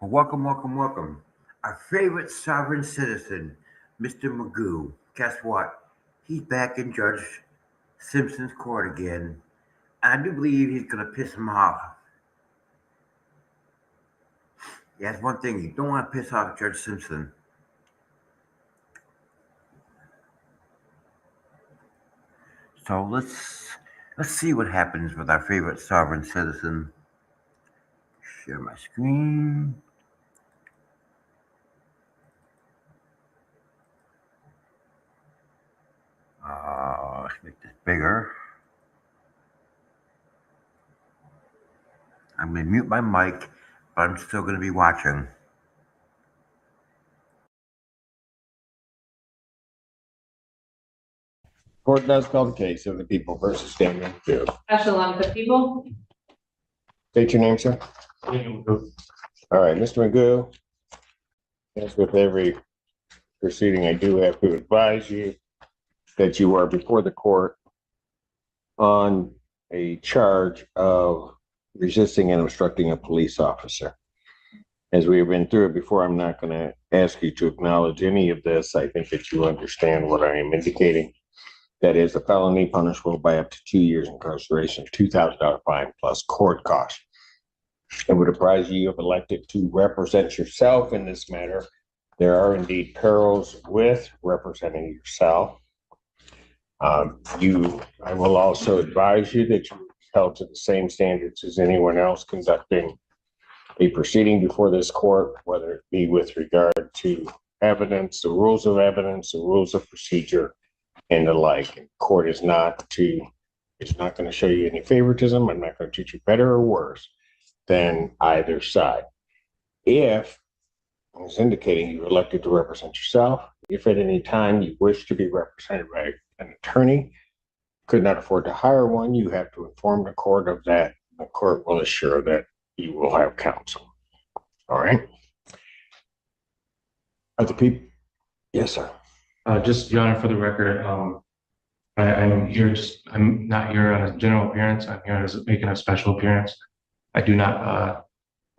Well, welcome. Our favorite sovereign citizen, Mr. Magoo. Guess what? He's back in Judge Simpson's court again. I do believe he's going to piss him off. Yeah, that's one thing. You don't want to piss off Judge Simpson. So let's see what happens with our favorite sovereign citizen. Share my screen. Let's make this bigger. I'm going to mute my mic, but I'm still going to be watching. Court does call the case of the people versus Daniel Field. Echelon of people. State your name, sir. All right, Mr. Magoo. As with every proceeding, I do have to advise you that you are before the court on a charge of resisting and obstructing a police officer. As we have been through it before, I'm not going to ask you to acknowledge any of this. I think that you understand what I am indicating. That is a felony punishable by up to 2 years incarceration, $2,000 fine plus court costs. I would apprise you have elected to represent yourself in this matter. There are indeed perils with representing yourself. I will also advise you that you are held to the same standards as anyone else conducting a proceeding before this court, whether it be with regard to evidence, the rules of evidence, the rules of procedure, and the like. And court is not going to show you any favoritism. I'm not going to treat you better or worse than either side. If, I was indicating, you're elected to represent yourself, if at any time you wish to be represented by an attorney, could not afford to hire one, you have to inform the court of that. The court will assure that you will have counsel. All right. Other people? Yes, sir. Just, Your Honor, for the record, I'm not here on a general appearance. I'm here as making a special appearance. I do not,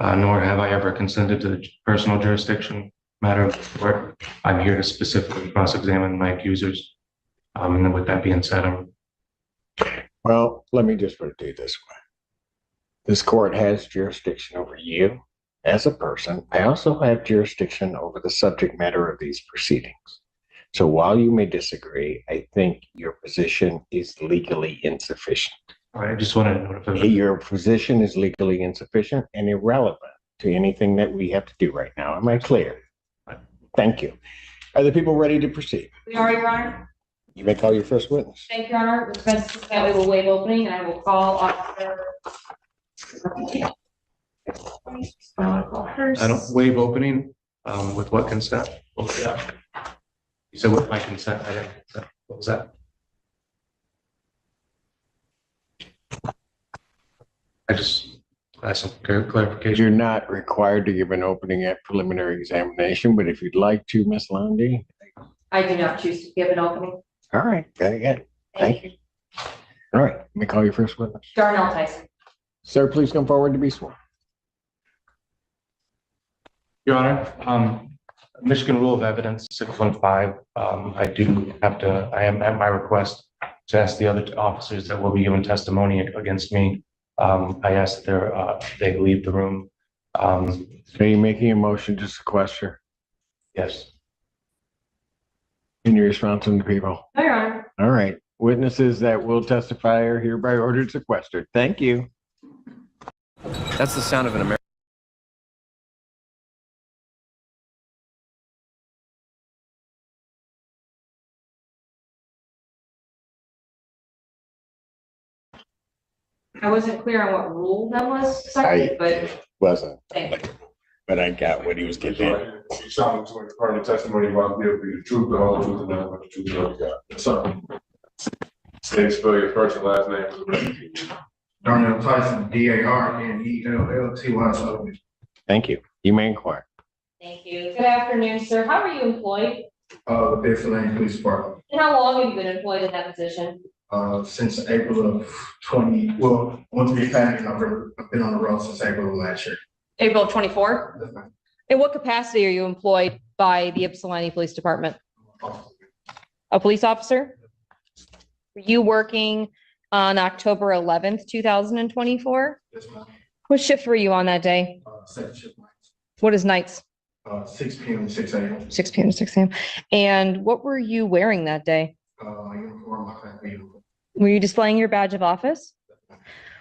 nor have I ever consented to the personal jurisdiction matter of the court. I'm here to specifically cross-examine my accusers. And then with that being said, Well, let me just put it to you this way. This court has jurisdiction over you as a person. I also have jurisdiction over the subject matter of these proceedings. So while you may disagree, I think your position is legally insufficient. all right, I just wanted to notify. Your position is legally insufficient and irrelevant to anything that we have to do right now. Am I clear? Thank you. Are the people ready to proceed? We are, Your Honor. You may call your first witness. Thank you, Your Honor. That we will waive opening, and I will call Officer. I don't waive opening, with what consent? What was that? You said with my consent, I didn't consent. What was that? I just asked some clarification. You're not required to give an opening at preliminary examination, but if you'd like to, Ms. Lundy. I do not choose to give an opening. All right, very good. Thank you. All right, let me call your first witness. Darnell Tyson. Sir, please come forward to be sworn. Your Honor, Michigan Rule of Evidence 615, I am at my request to ask the other officers that will be giving testimony against me. I asked that they leave the room. Are you making a motion to sequester? Yes. In your response to the people? No, Your Honor. All right, witnesses that will testify are hereby ordered sequestered. Thank you. That's the sound of an American. I wasn't clear on what rule that was cited, but Wasn't, thank you. but I got what he was getting at. She shot him to part of the testimony about be able to be the truth, the whole truth, and nothing but the truth, so God. So, say spell your first and last name for the record. Darnell Tyson, Darnelltyson. Thank you. You may inquire. Thank you. Good afternoon, sir. How are you employed? The Fairfield Police Department. And how long have you been employed in that position? Since April of 20, well, once we passed, I've been on the road since April of last year. April of 24? Yes, ma'am. In what capacity are you employed by the Ypsilanti Police Department? A police officer? Were you working on October 11th, 2024? Yes, ma'am. What shift were you on that day? Second shift nights. What is nights? 6 PM to 6 AM. 6 p.m. to 6 a.m. And what were you wearing that day? My uniform, my family uniform. Were you displaying your badge of office?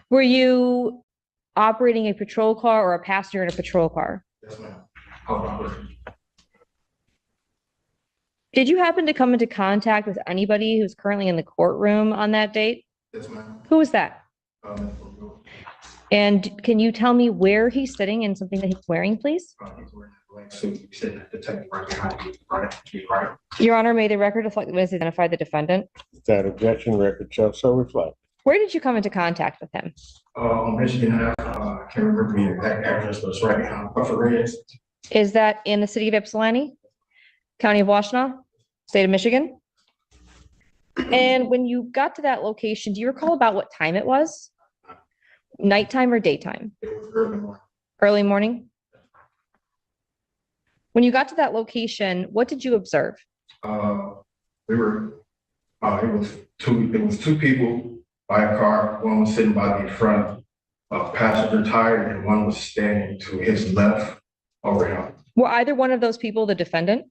Were you operating a patrol car or a passenger in a patrol car? Yes, ma'am. Hold on. Did you happen to come into contact with anybody who's currently in the courtroom on that date? Yes, ma'am. Who was that? Mr. Magoo. And can you tell me where he's sitting and something that he's wearing, please? He's wearing a black suit. He's sitting at the table right behind you, right? Your Honor, may the record reflect the witness identify the defendant. That objection, record shall so reflect. Where did you come into contact with him? On Michigan Ave, I can't remember the exact address, but it's right behind Buffer Reds. Is that in the city of Ypsilanti, county of Washtenaw, state of Michigan? And when you got to that location, do you recall about what time it was? Nighttime or daytime? It was early morning. Early morning? When you got to that location, what did you observe? We were, it was two people by a car. One was sitting by the front passenger tire and one was standing to his left over him. Were either one of those people the defendant?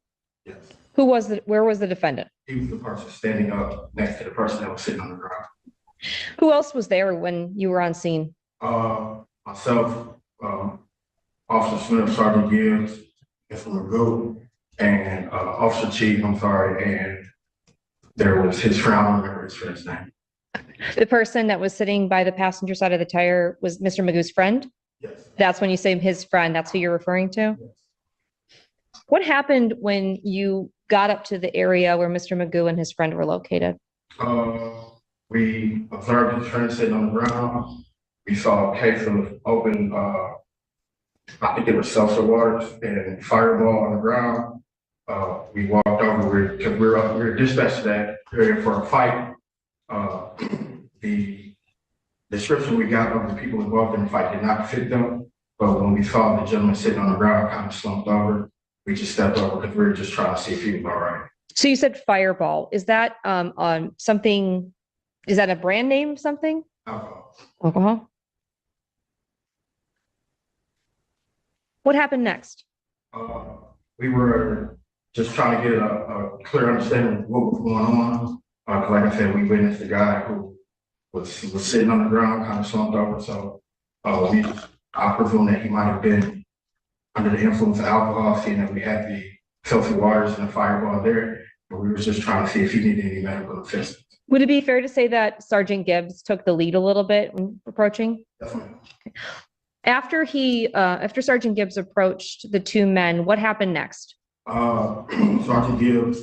Yes. Where was the defendant? He was the person standing up next to the person that was sitting on the ground. Who else was there when you were on scene? Myself, Officer Smith, Sergeant Gibbs, Mr.Magoo, and Officer Chief, and there was his friend, I don't remember his friend's name. The person that was sitting by the passenger side of the tire was Mr. Magoo's friend? Yes. That's when you say his friend, that's who you're referring to? Yes. What happened when you got up to the area where Mr. Magoo and his friend were located? We observed his friend sitting on the ground. We saw a case of open, I think it was seltzer waters and fireball on the ground. We walked over because we were dispatched to that area for a fight. The description we got of the people involved in the fight did not fit them. But when we saw the gentleman sitting on the ground, kind of slumped over, we just stepped over because we were just trying to see if he was all right. So you said fireball. Is that on something, is that a brand name something? Alcohol. Alcohol? What happened next? We were just trying to get a clear understanding of what was going on. Like I said, we witnessed a guy who was sitting on the ground, kind of slumped over. So I presume that he might have been under the influence of alcohol, seeing that we had the seltzer waters and the fireball there. But we were just trying to see if he needed any medical assistance. Would it be fair to say that Sergeant Gibbs took the lead a little bit when approaching? Definitely. After Sergeant Gibbs approached the two men, what happened next? Sergeant Gibbs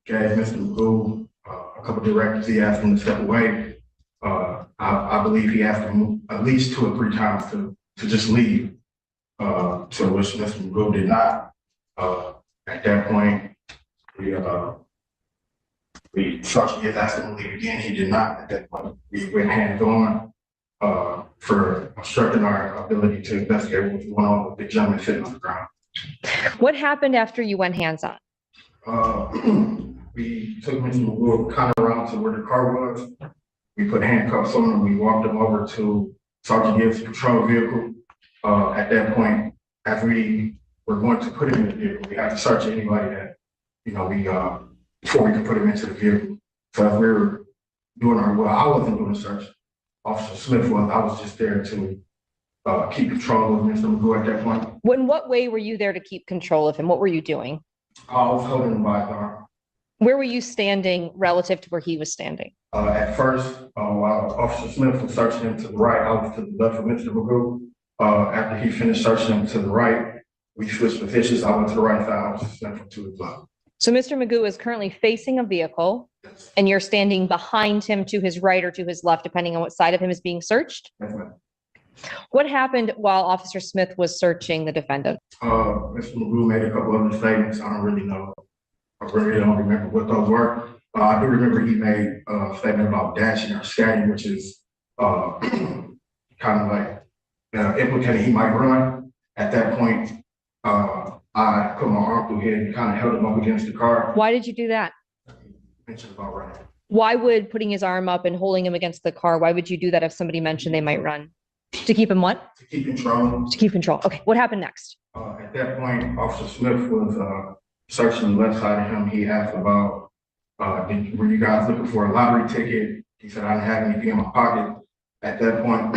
gave Mr. Magoo a couple directives. He asked him to step away. I believe he asked him at least 2 or 3 times to just leave. So which Mr. Magoo did not. At that point, Sergeant Gibbs asked him to leave again. He did not. At that point, we went hands on for obstructing our ability to investigate what was going on with the gentleman sitting on the ground. What happened after you went hands-on? We took Mr. Magoo kind of around to where the car was. We put handcuffs on him. We walked him over to Sergeant Gibbs' patrol vehicle. At that point, as we were going to put him in the vehicle, we had to search anybody that, before we could put him into the vehicle. So as we were doing I wasn't doing the search. Officer Smith was. I was just there to keep control of Mr. Magoo at that point. In what way were you there to keep control of him? What were you doing? I was holding him by the arm. Where were you standing relative to where he was standing? At first, while Officer Smith was searching him to the right, I was to the left of Mr. Magoo. After he finished searching him to the right, we switched positions. I went to the right side, Officer Smith to his left. So Mr. Magoo is currently facing a vehicle and you're standing behind him to his right or to his left, depending on what side of him is being searched? Yes, ma'am. What happened while Officer Smith was searching the defendant? Mr. Magoo made a couple other statements. I don't really know. I really don't remember what those were. I do remember he made a statement about dashing or scatting, which is kind of like implicating he might run. At that point, I put my arm through here and kind of held him up against the car. Why did you do that? Mentioned about running. Why would putting his arm up and holding him against the car, why would you do that if somebody mentioned they might run? To keep him what? To keep control. To keep control. Okay, what happened next? At that point, Officer Smith was searching the left side of him. He asked about, were you guys looking for a lottery ticket? He said, I didn't have anything in my pocket. At that point,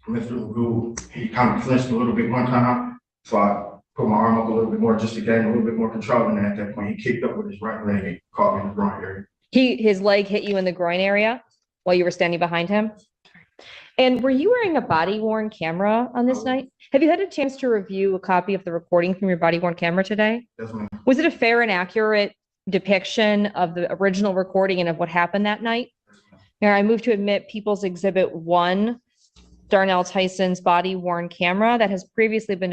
Mr. Magoo, he kind of flinched a little bit one time. So I put my arm up a little bit more just to gain a little bit more control. And then at that point, he kicked up with his right leg and caught me in the groin area. His leg hit you in the groin area while you were standing behind him? And were you wearing a body worn camera on this night? Have you had a chance to review a copy of the recording from your body worn camera today? Yes, ma'am. Was it a fair and accurate depiction of the original recording and of what happened that night? Now I move to admit People's Exhibit 1, Darnell Tyson's body worn camera that has previously been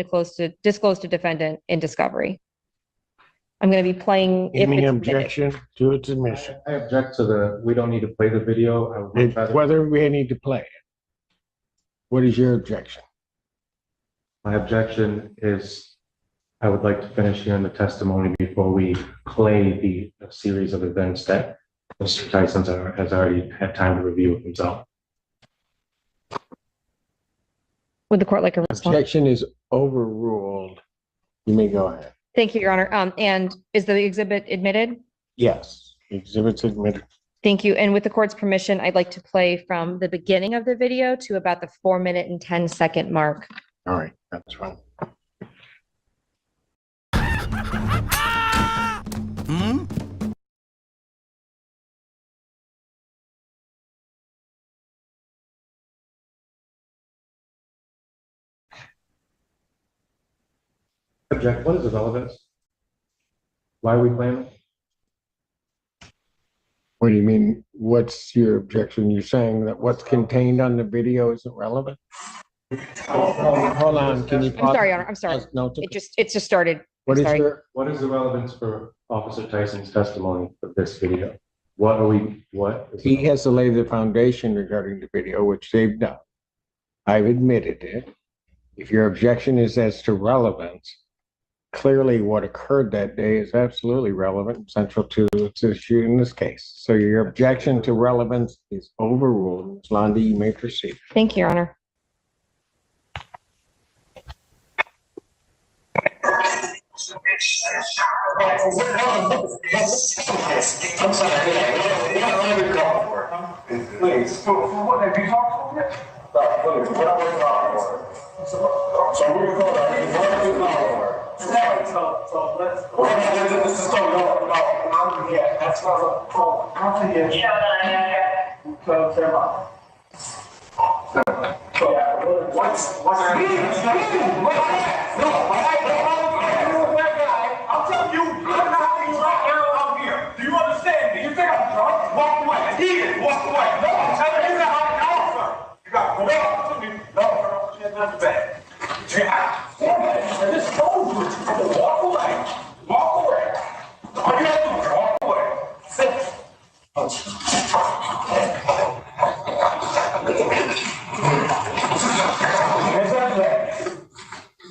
disclosed to defendant in discovery. I'm going to be playing. Any objection to its admission? I object to we don't need to play the video. I would much rather- Whether we need to play it. What is your objection? My objection is I would like to finish hearing the testimony before we play the series of events that Mr. Tyson has already had time to review himself. Would the court like a response? Objection is overruled. You may go ahead. Thank you, Your Honor. And is the exhibit admitted? Yes, exhibit's admitted. Thank you. And with the court's permission, I'd like to play from the beginning of the video to about the 4-minute and 10-second mark. All right, that's fine. Object. What is the relevance? Why are we playing it? What do you mean? What's your objection? You're saying that what's contained on the video isn't relevant? Hold on, can you? I'm sorry, Your Honor. I'm sorry. No, It just started. what is sorry. What is the relevance for Officer Tyson's testimony of this video? What are we, what? is He it? has to lay the foundation regarding the video, which they've done. I've admitted it. If your objection is as to relevance, clearly what occurred that day is absolutely relevant and central to its issue in this case. So your objection to relevance is overruled. Ms. Lundy, you may proceed. Thank you, Your Honor. I'm sorry, please, for what have you talked about? Please, what are we talking about? So we're going to this is going on. No, yeah, that's not a I'm thinking. Yeah. What's I'm telling you, I'm not being right now out here. Do you understand me? You think I'm drunk? Walk away. Here, walk away. No, I'm telling you that I sir. You got to go back to me. No, sir, not bad. Just go. Walk away. Walk away. All you have to do is walk away. Sit.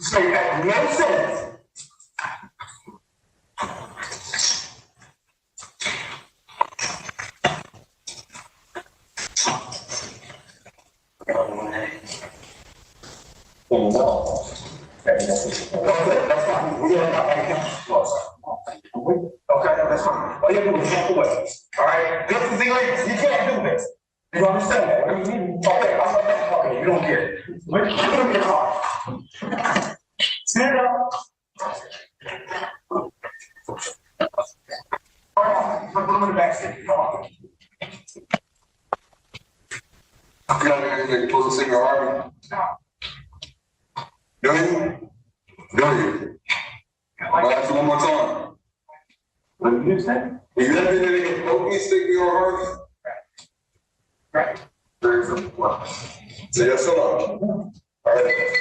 Say that no sense. Okay, that's fine. All you have to do is walk away. All right? This is illegal. You can't do this. You understand that? Okay, okay, you don't get it. Get in your car. Stand up. All right, put them in the back seat. Come on. You know, you're supposed to sing your army. Don't you? Don't you? I'll ask you one more time. What did you say? You let me know you help me sing your army. Right. Very simple. Say yes or no. All right.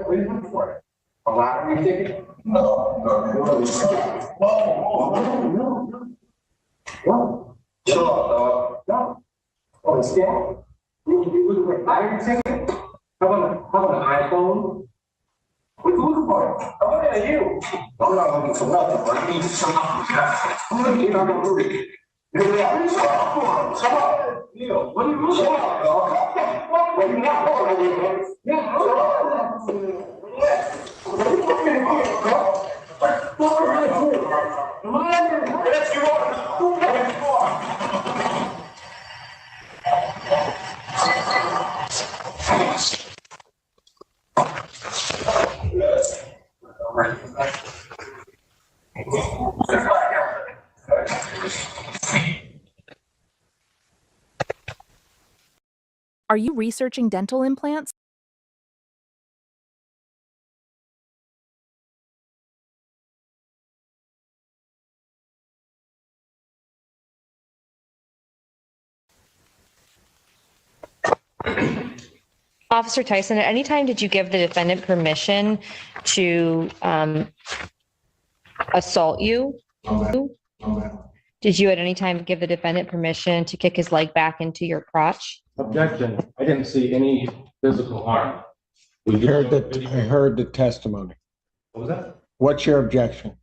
What are you looking for? A lottery ticket? No. What? Chill out, dog. No. Oh, it's scam? You looking for a lottery ticket? How about an iPhone? What are you looking for? I'm looking at you. I'm not looking for nothing, but I need some. I'm looking at you. Yeah, come on. Neil, what are you looking at? What are you not going to yeah, Are you researching dental implants? Officer Tyson, at any time did you give the defendant permission to assault you? Did you at any time give the defendant permission to kick his leg back into your crotch? Objection. I didn't see any physical harm. I heard the testimony. What was that? What's your objection?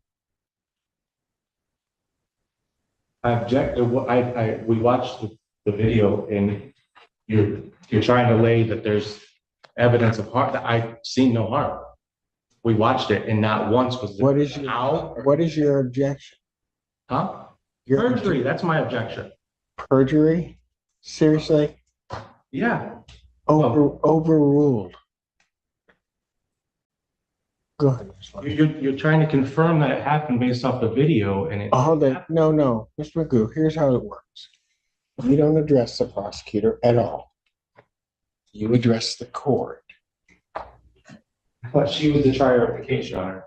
I object. We watched the video and you're trying to lay that there's evidence of harm. I've seen no harm. We watched it and not once was there. What is your objection? Huh? Your Perjury. That's my objection. perjury? Seriously? Yeah. Overruled. Go ahead. You're trying to confirm that it happened based off the video and it. No, Mr. Magoo, here's how it works. You don't address the prosecutor at all. You address the court. I thought she was the trier of the case, Your Honor.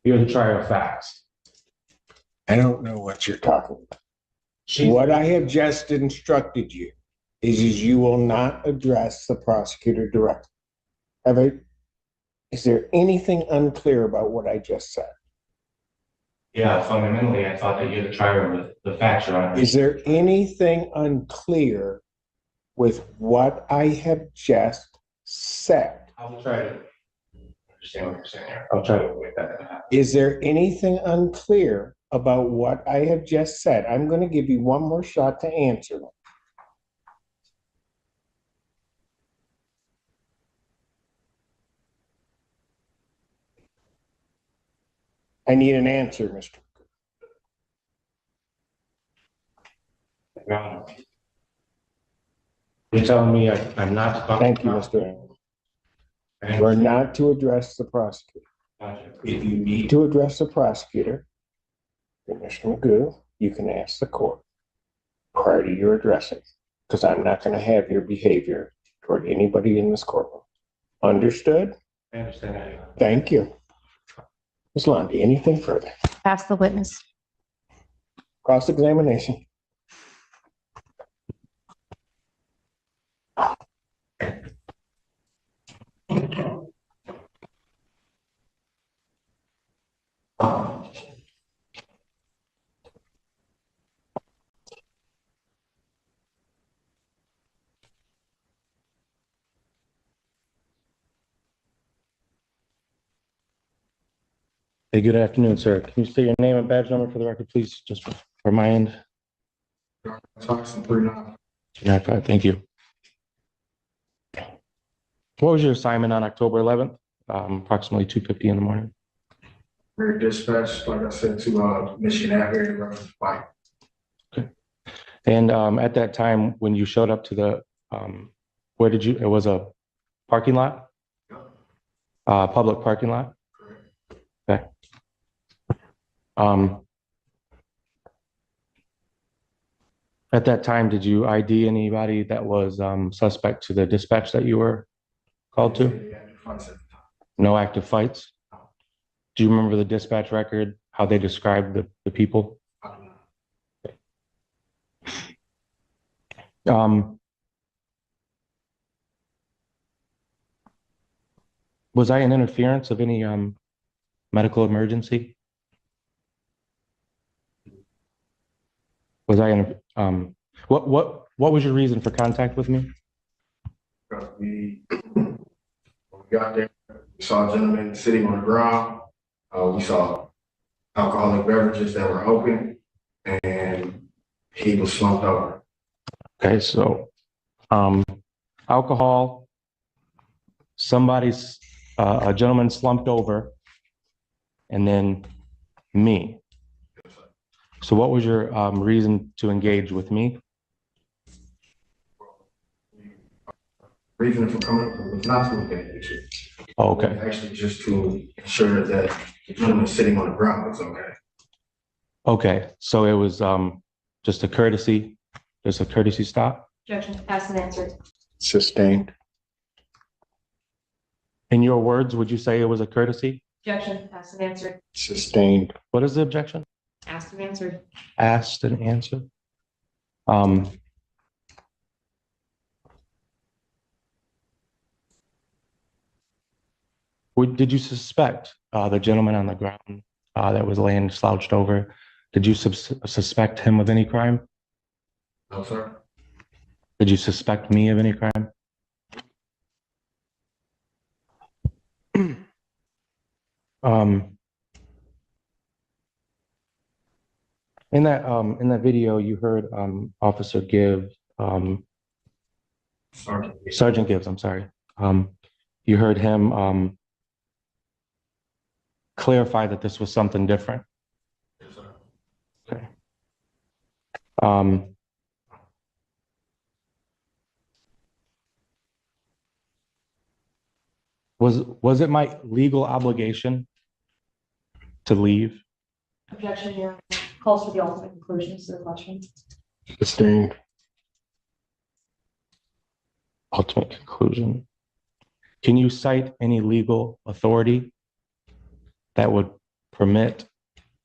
You're the trier of facts. I don't know what you're talking about. What I have just instructed you is you will not address the prosecutor directly. Is there anything unclear about what I just said? Yeah, fundamentally, I thought that you're the trier of the facts, Your Honor. Is there anything unclear with what I have just said? I'll try to understand what you're saying here. I'll try to avoid that. Is there anything unclear about what I have just said? I'm going to give you one more shot to answer them. I need an answer, Mr. Your Honor. You're telling me I'm not. Thank you, Mr. Allen. We're not to address the prosecutor. If you need to address the prosecutor, Mr. Magoo, you can ask the court prior to your addressing, because I'm not going to have your behavior toward anybody in this courtroom. Understood? I understand that. Thank you. Ms. Lundy, anything further? Ask the witness. Cross-examination. Hey, good afternoon, sir. Can you state your name and badge number for the record, please, just for my end? Thompson, 39. Yeah, thank you. What was your assignment on October 11th? Approximately 2:50 in the morning. We're dispatched, like I said, to Michigan Ave area, reference bike. And at that time, when you showed up to the, where did you, it was a parking lot? Public parking lot? Okay. At that time, did you ID anybody that was suspect to the dispatch that you were called to? No active fights? Do you remember the dispatch record, how they described the people? Was I an interference of any medical emergency? Was I in what was your reason for contact with me? We got there, we saw a gentleman sitting on the ground. We saw alcoholic beverages that were open, and he was slumped over. Okay, so alcohol, somebody's a gentleman slumped over, and then me. So what was your reason to engage with me? Reason for coming up was not to engage you. Okay. Actually, just to ensure that the gentleman sitting on the ground was okay. Okay, so it was just a courtesy stop? Objection, asked and answered. Sustained. In your words, would you say it was a courtesy? Objection, asked and answered. Sustained. What is the objection? Asked and answered. Asked and answered. Did you suspect the gentleman on the ground that was laying slouched over? Did you suspect him of any crime? No, sir. Did you suspect me of any crime? In that video, you heard Officer Gibbs, Sergeant Gibbs, I'm sorry. You heard him clarify that this was something different. Yes, sir. Okay. Was it my legal obligation to leave? Objection, Your Honor. Calls for the ultimate conclusions to the question. Sustained. Ultimate conclusion. Can you cite any legal authority that would permit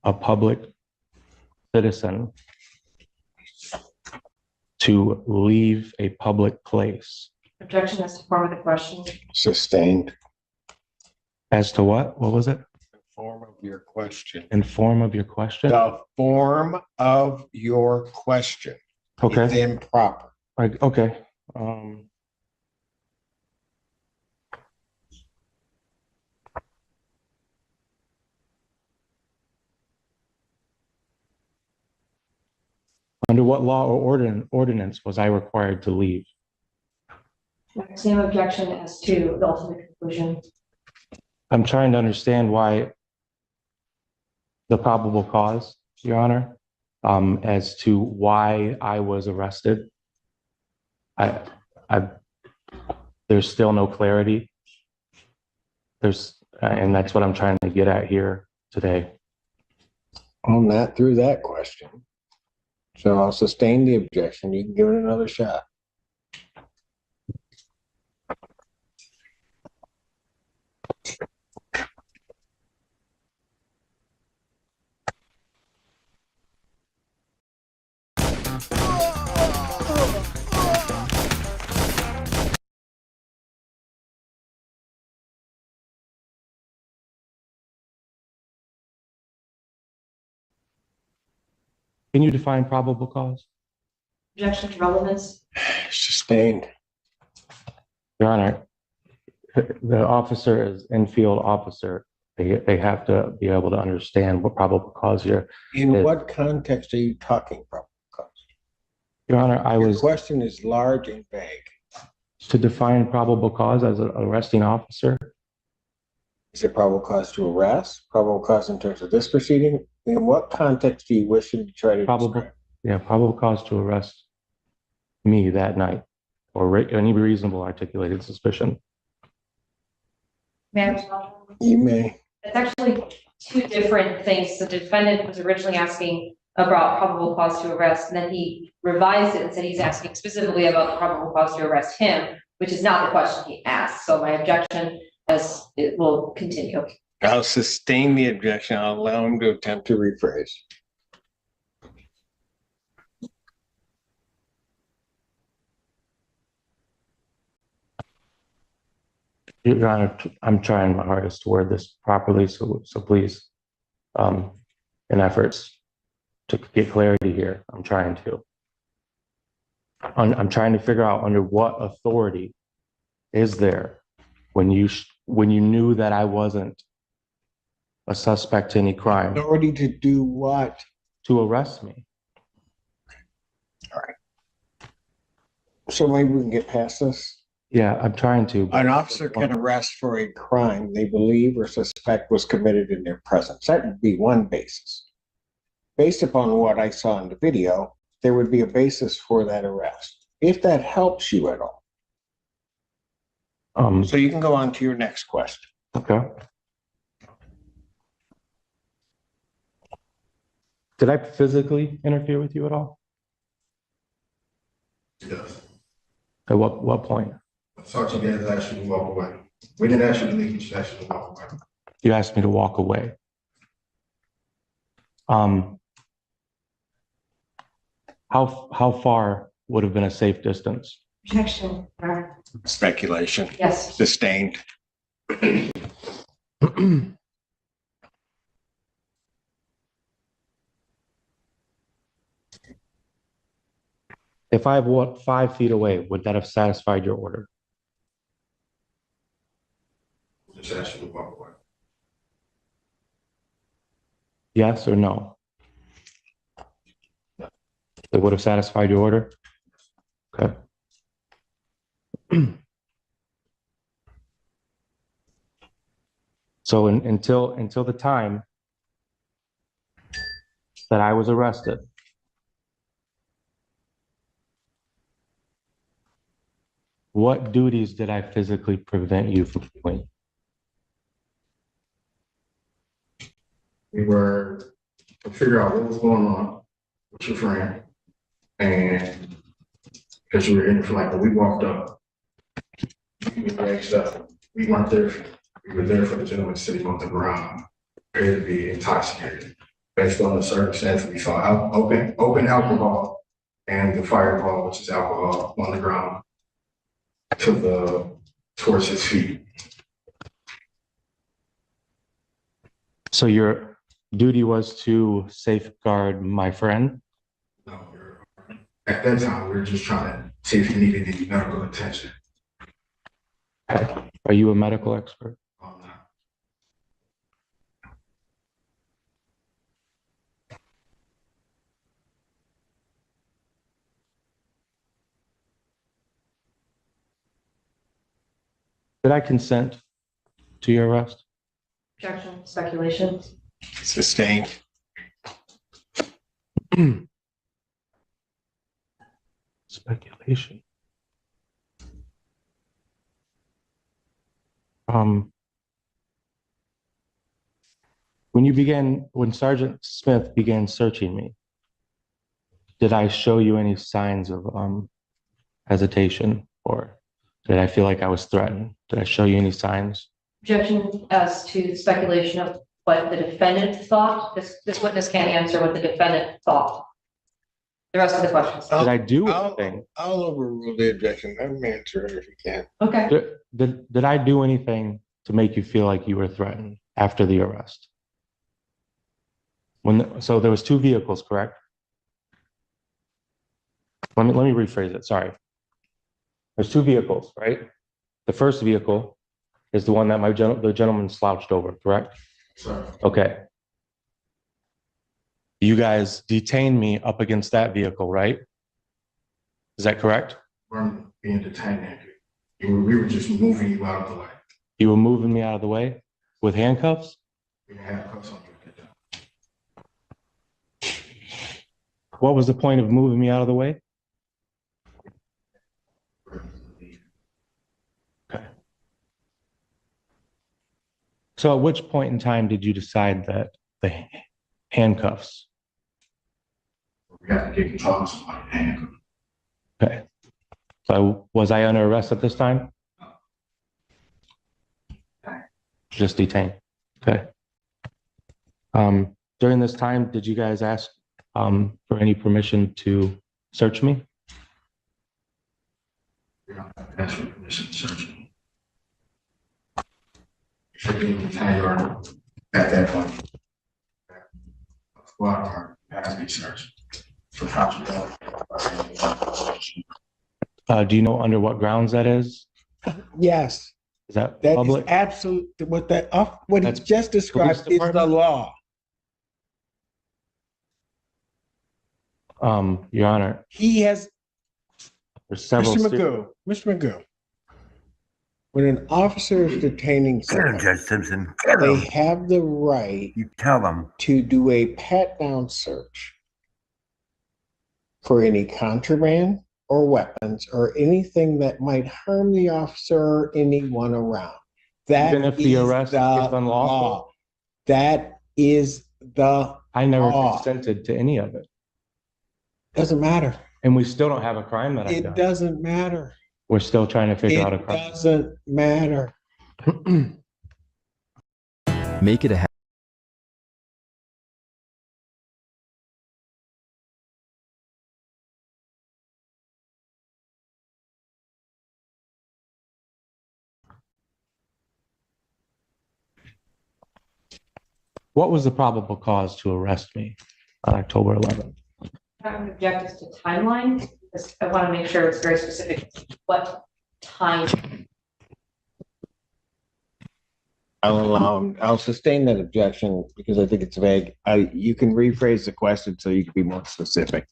a public citizen to leave a public place? Objection as to form of the question. Sustained. As to what? What was it? Form of your question. In form of your question? The form of your question. Okay. It's improper. Like, okay. Under what law or ordinance was I required to leave? Same objection as to the ultimate conclusion. I'm trying to understand why the probable cause, Your Honor, as to why I was arrested. There's still no clarity. And that's what I'm trying to get at here today. On that, through that question. So I'll sustain the objection. You can give it another shot. Can you define probable cause? Objection to relevance. Sustained. Your Honor, the officer is in-field officer They have to be able to understand what probable cause here. In It- what context are you talking probable cause? Your Honor, I Your was question is large and vague. to define probable cause as an arresting officer. Is it probable cause to arrest? Probable cause in terms of this proceeding? In what context do you wish to try to Probable, describe? yeah, probable cause to arrest me that night or any reasonable articulated suspicion. You may. It's actually two different things. The defendant was originally asking about probable cause to arrest, and then he revised it and said he's asking specifically about the probable cause to arrest him, which is not the question he asked. So my objection as it will continue. I'll sustain the objection. I'll allow him to attempt to rephrase. Your Honor, I'm trying my hardest to word this properly, so please, in efforts to get clarity here, I'm trying to. I'm trying to figure out under what authority is there when you knew that I wasn't a suspect to any crime Authority to do what? to arrest me. So maybe we can get past this. Yeah, I'm trying to. An officer can arrest for a crime they believe or suspect was committed in their presence. That would be one basis. Based upon what I saw in the video, there would be a basis for that arrest, if that helps you at all. So you can go on to your next question. Okay. Did I physically interfere with you at all? Yes. At what point? Sergeant Gaines asked you to walk away. We didn't ask you to leave, we just asked you to walk away. You asked me to walk away. How far would have been a safe distance? Objection. Speculation. Yes. Sustained. If I walked 5 feet away, would that have satisfied your order? Just asked you to walk away. Yes or no? It would have satisfied your order? Okay. So until the time that I was arrested, what duties did I physically prevent you from doing? We were to figure out what was going on with your friend. And because you were in the flight, but we walked up. We raised up. We weren't there. We were there for the gentleman sitting on the ground, appeared to be intoxicated. Based on the circumstance, we saw open alcohol and the fireball, which is alcohol, on the ground towards his feet. So your duty was to safeguard my friend? No, at that time, we were just trying to see if he needed any medical attention. Okay. Are you a medical expert? Did I consent to your arrest? Objection. Speculation. Sustained. Speculation. When Sergeant Smith began searching me, did I show you any signs of hesitation, or did I feel like I was threatened? Did I show you any signs? Objection as to the speculation of what the defendant thought. This witness can't answer what the defendant thought. The rest of the questions. Did I do anything? I'll overrule the objection. Let me answer it if you can. Okay. Did I do anything to make you feel like you were threatened after the arrest? So there was 2 vehicles, correct? Let me rephrase it. Sorry. There's 2 vehicles, right? The first vehicle is the one that the gentleman slouched over, correct? Sir, Okay. You guys detained me up against that vehicle, right? Is that correct? we're being detained. We were just moving you out of the way. You were moving me out of the way with handcuffs? We didn't have cuffs on you at that time. What was the point of moving me out of the way? Okay. So at which point in time did you decide that the handcuffs? We have to get control of somebody handcuffed. Okay. So was I under arrest at this time? Just detained. Okay. During this time, did you guys ask for any permission to search me? We don't have to ask for permission to search you. Should be detained or at that point. Squad car has to be searched. For contraband. Do you know under what grounds that is? Yes, Is that that is public? absolute, what he That's just described police is the department? law. Your Honor, He has, there's several. Mr. Magoo. When an officer is detaining Get him, someone, Judge Simpson. Get they him. have the right You tell them. to do a pat-down search for any contraband or weapons or anything that might harm the officer or anyone around. That Even if the is arrest is unlawful? law. That is the I never law. consented to any of it. Doesn't matter. And we still don't have a crime that I've It done. doesn't matter. We're still trying to figure out a It crime. doesn't matter. Make it a What was the probable cause to arrest me on October 11th? I would object as to timeline, because I want to make sure it's very specific. What time? I'll sustain that objection because I think it's vague. You can rephrase the question so you can be more specific.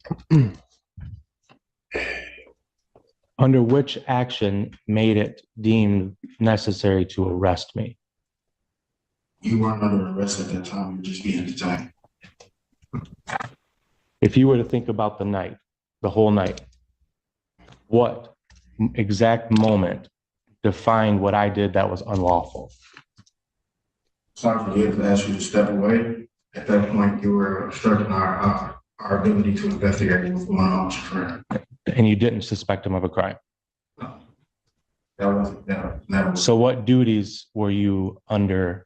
Under which action made it deemed necessary to arrest me? You weren't under arrest at that time, you were just being detained. If you were to think about the night, the whole night, what exact moment defined what I did that was unlawful? Sergeant Gibbs asked you to step away. At that point, you were obstructing our ability to investigate what was going on with your friend. And you didn't suspect him of a crime. That wasn't, that was. So what duties were you under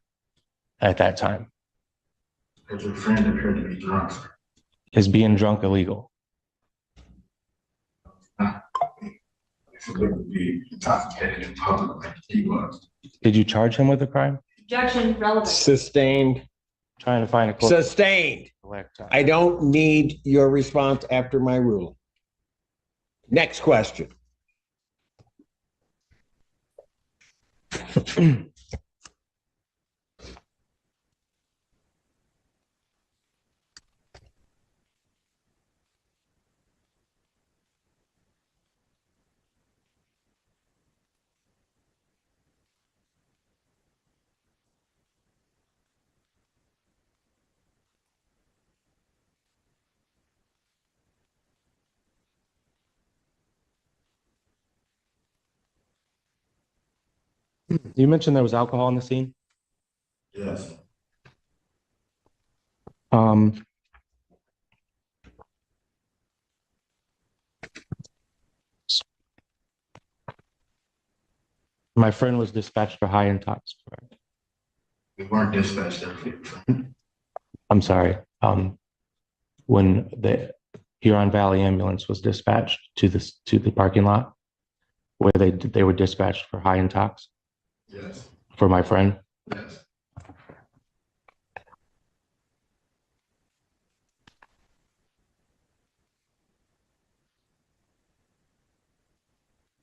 at that time? Because your friend appeared to be drunk, sir. Is being drunk illegal? If it would be intoxicated in public like he was. Did you charge him with a crime? Objection relevant. Sustained. Trying to find a close. Sustained. I don't need your response after my ruling. Next question. You mentioned there was alcohol in the scene. Yes. Um, my friend was dispatched for high intox, correct? We weren't dispatched there for your friend. I'm sorry. When the Huron Valley ambulance was dispatched to the parking lot where they were dispatched for high intox Yes. for my friend. Yes.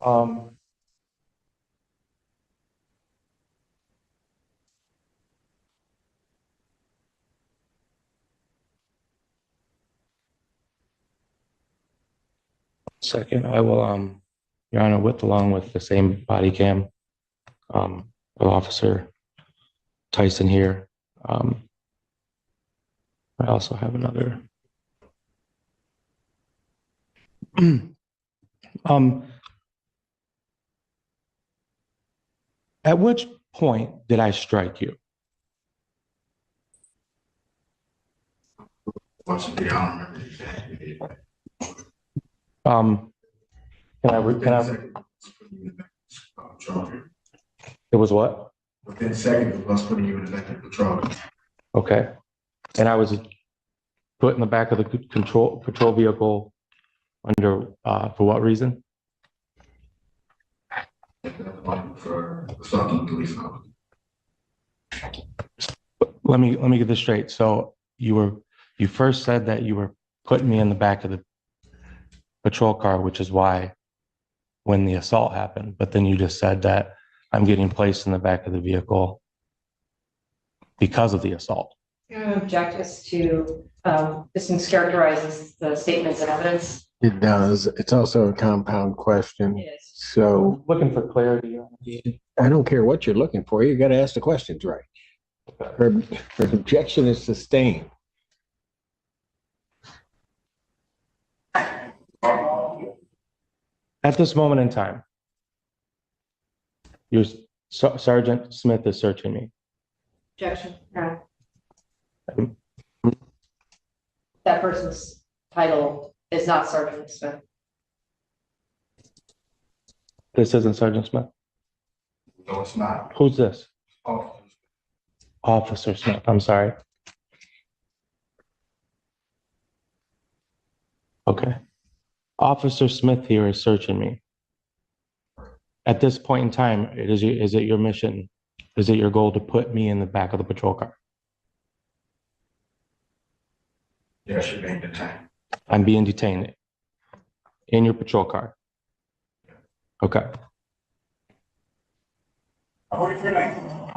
Um, Second, I will, Your Honor, with along with the same body cam, with Officer Tyson here. I also have another. At which point did I strike you? Watch the video, I don't remember exactly. Can I, it was what? Within seconds of us putting you in the back of the patrol. Okay. And I was put in the back of the patrol vehicle under, for what reason? For assaulting police officer. Let me get this straight. So you first said that you were putting me in the back of the patrol car, which is why when the assault happened, but then you just said that I'm getting placed in the back of the vehicle because of the assault. Object as to, this mischaracterizes the statements and evidence. It does. It's also a compound question. It is. So Looking for clarity. I don't care what you're looking for. You got to ask the questions right. Her objection is sustained. At this moment in time, Sergeant Smith is searching me. Objection. No. That person's title is not Sergeant Smith. This isn't Sergeant Smith. No, it's not. Who's this? Oh, Officer Smith. I'm sorry. Okay. Officer Smith here is searching me. At this point in time, is it your mission? Is it your goal to put me in the back of the patrol car? yes, you're being detained. I'm being detained in your patrol car. Okay. What is your name?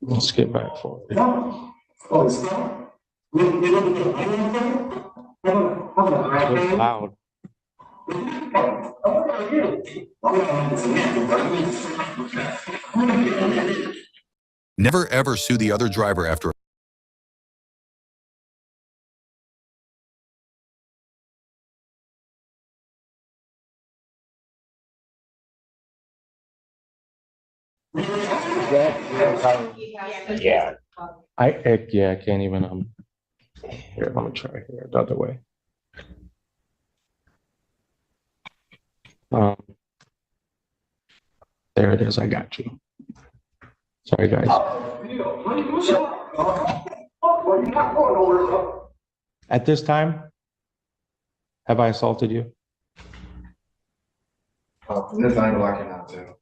Let's get back forward. It's loud. Never ever sue the other driver after Yeah. I can't even, here, let me try here, the other way. There it is, I got you. Sorry, guys. At this time, have I assaulted you? From this angle, I cannot tell.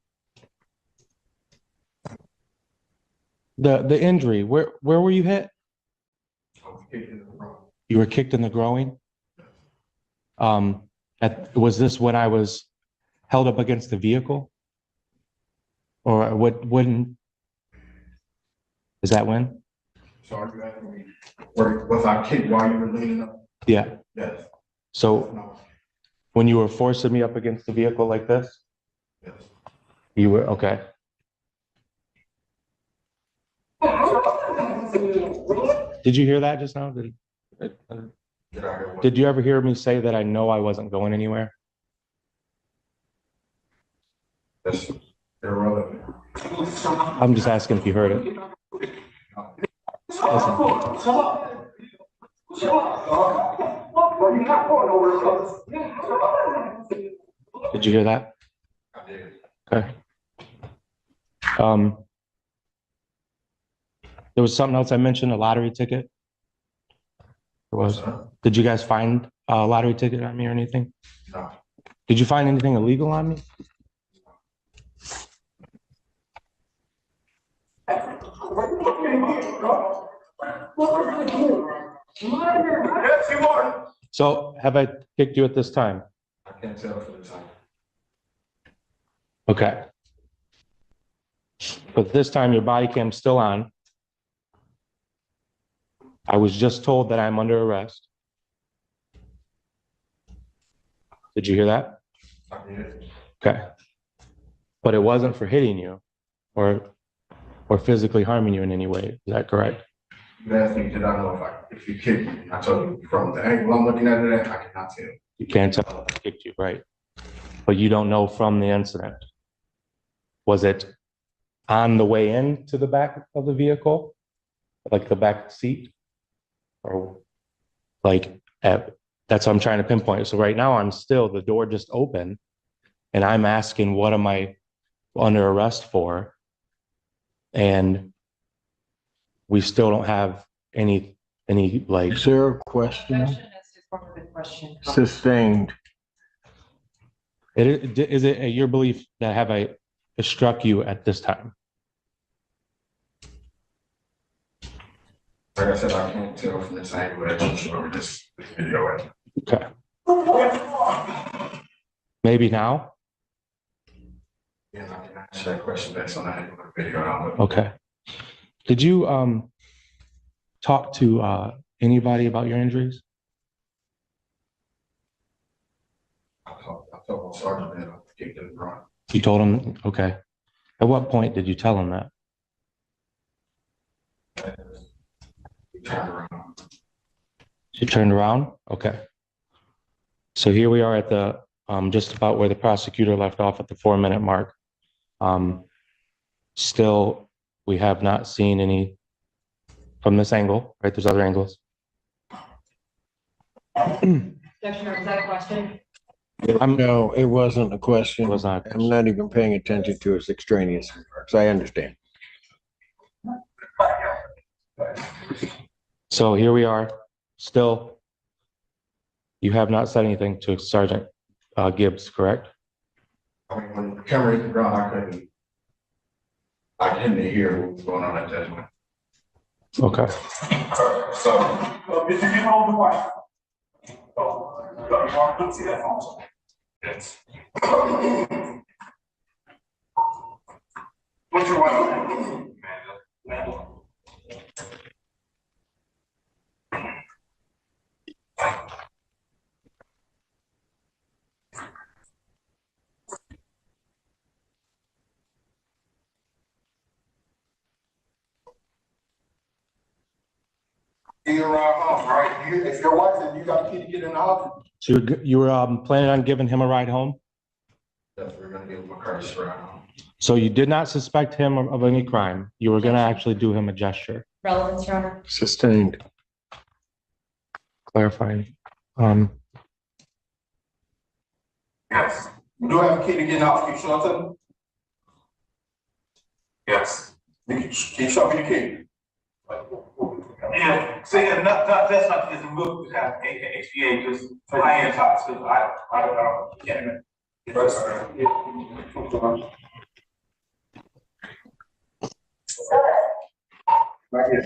The injury, where were you hit? You were kicked in the groin? Was this when I was held up against the vehicle? Or when? Is that when? So are you asking me, was I kicked while you were leaning up? Yeah. Yes. So No. when you were forcing me up against the vehicle like this, Yes. you were, okay. Did you hear that just now? Did you ever hear me say that I know I wasn't going anywhere? That's irrelevant. I'm just asking if you heard it. Listen. Did you hear that? I did. Okay. There was something else I mentioned, a lottery ticket. There was. Did you guys find a lottery ticket on me or anything? No. Did you find anything illegal on me? Yes, you are. So have I kicked you at this time? I can't tell for the time. Okay. But this time your body cam's still on. I was just told that I'm under arrest. Did you hear that? I did. Okay. But it wasn't for hitting you or physically harming you in any way. Is that correct? You asked me, did I know if you kicked me? I told you from the angle I'm looking at it, I cannot tell. You can't tell if I kicked you, right? But you don't know from the incident. Was it on the way into the back of the vehicle? Like the back seat? Or like that's what I'm trying to pinpoint. So right now the door just opened and I'm asking, what am I under arrest for? And we still don't have any like. Is there a question? Sustained. Is it your belief that have I struck you at this time? Like I said, I can't tell from this angle that you showed me this video. Okay. Maybe now? Yeah, I can answer that question based on the angle of the video. Okay. Did you talk to anybody about your injuries? I told my sergeant that I kicked him wrong. You told him, okay. At what point did you tell him that? He turned around. You turned around? Okay. So here we are at the just about where the prosecutor left off at the 4-minute mark. Still, we have not seen any from this angle, right? There's other angles. Objection, was that a question? No, it wasn't a question. It was not. I'm not even paying attention to his extraneous remarks. I understand. So here we are, still, you have not said anything to Sergeant Gibbs, correct? I mean, when the camera hit the ground, I didn't hear what was going on at that point. Okay. So, did you get home the wife? Oh, you don't see that phone. Yes. What's your wife's name? Amanda. You're home, right? If your wife, then you got a key to get in the house. So you were planning on giving him a ride home? Yes, we're gonna give him a courtesy ride home. So you did not suspect him of any crime. You were gonna actually do him a gesture. Relevance, Your Honor. Sustained. Clarifying. Yes. You do have a key to get in the house. Can you show it to me? Yes. Can you show me the key? Yeah, see, not that's not just a move, HVA, just high-end tops, because I can't even. Right here.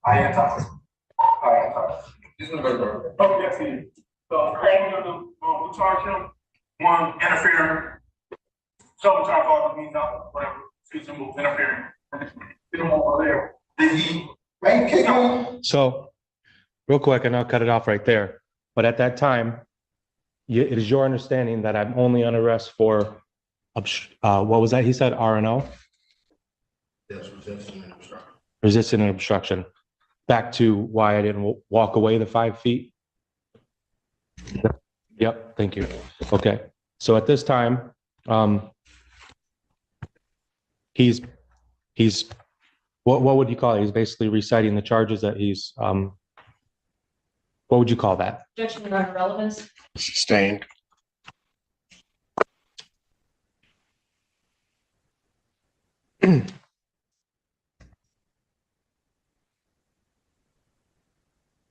High-end tops. High-end tops. Oh, yes, he. So, we charge him one interfering. So we charge all the means out, whatever, reasonable interfering. You don't want there. Did he? Right, kick him? So real quick, and I'll cut it off right there. But at that time, it is your understanding that I'm only on arrest for, what was that? He said R&O? Yes, resisting and obstruction. Resisting and obstruction. Back to why I didn't walk away the 5 feet. Yep, thank you. Okay, so at this time, he's what would you call it? He's basically reciting the charges that he's what would you call that? Objection, Your Honor, relevance. Sustained.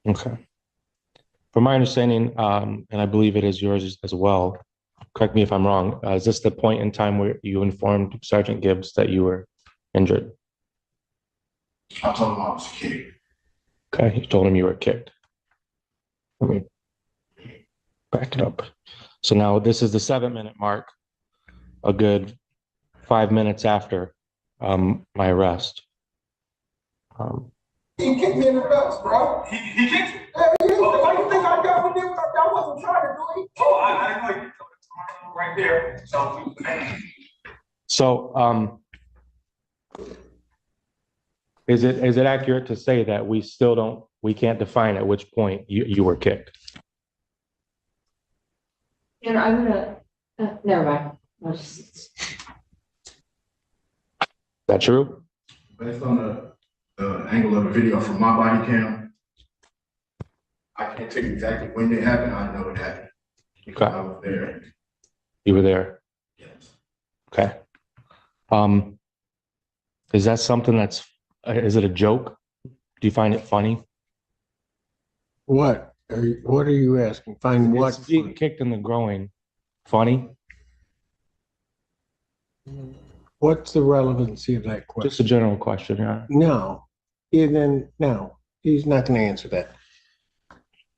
Okay. From my understanding, and I believe it is yours as well, correct me if I'm wrong, is this the point in time where you informed Sergeant Gibbs that you were injured? I told him I was kicked. Okay, you told him you were kicked. Let me back it up. So now this is the 7-minute mark. a good 5 minutes after my arrest. He kicked me in the nuts, bro. He kicked you? Yeah, why do you think I got with him? I wasn't trying to do it. Oh, I know you. Right there. So, is it accurate to say that we can't define at which point you were kicked? And I'm gonna, never mind. Is that true? Based on the angle of the video from my body cam, I can't tell you exactly when it happened. I know it happened. Because I was there. You were there. Yes. Okay. Is that something is it a joke? Do you find it funny? What are you asking? Find what? Is being kicked in the groin funny? What's the relevancy of that question? Just a general question, yeah. No, no, he's not gonna answer that.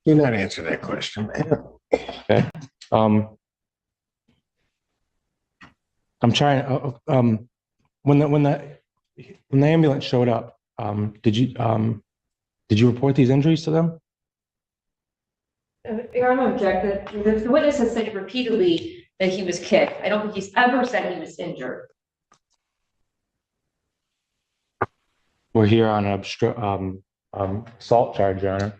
You're not answering that question, man. Okay. I'm trying, when the ambulance showed up, did you report these injuries to them? Your Honor, objected. The witness has said repeatedly that he was kicked. I don't think he's ever said he was injured. We're here on an assault charge, Your Honor.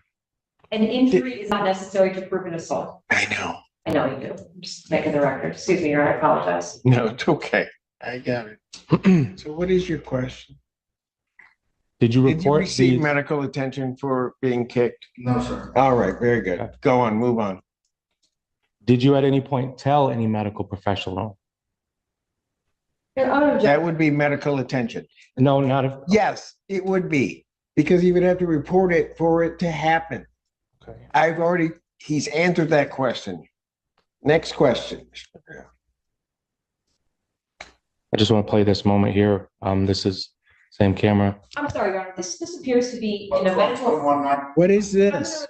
An injury is not necessary to prove an assault. I know. I know you do. I'm just making the record. Excuse me, Your Honor, I apologize. No, it's okay. I got it. So what is your question? Did you Did you report receive these? medical attention for being kicked? No, sir. All right, very good. Go on, move on. Did you at any point tell any medical professional? Your Honor, That would be medical attention. No, not if. Yes, it would be, because he would have to report it for it to happen. Okay. He's answered that question. Next question. I just want to play this moment here. This is same camera. I'm sorry, Your Honor. This appears to be in a medical. What is this?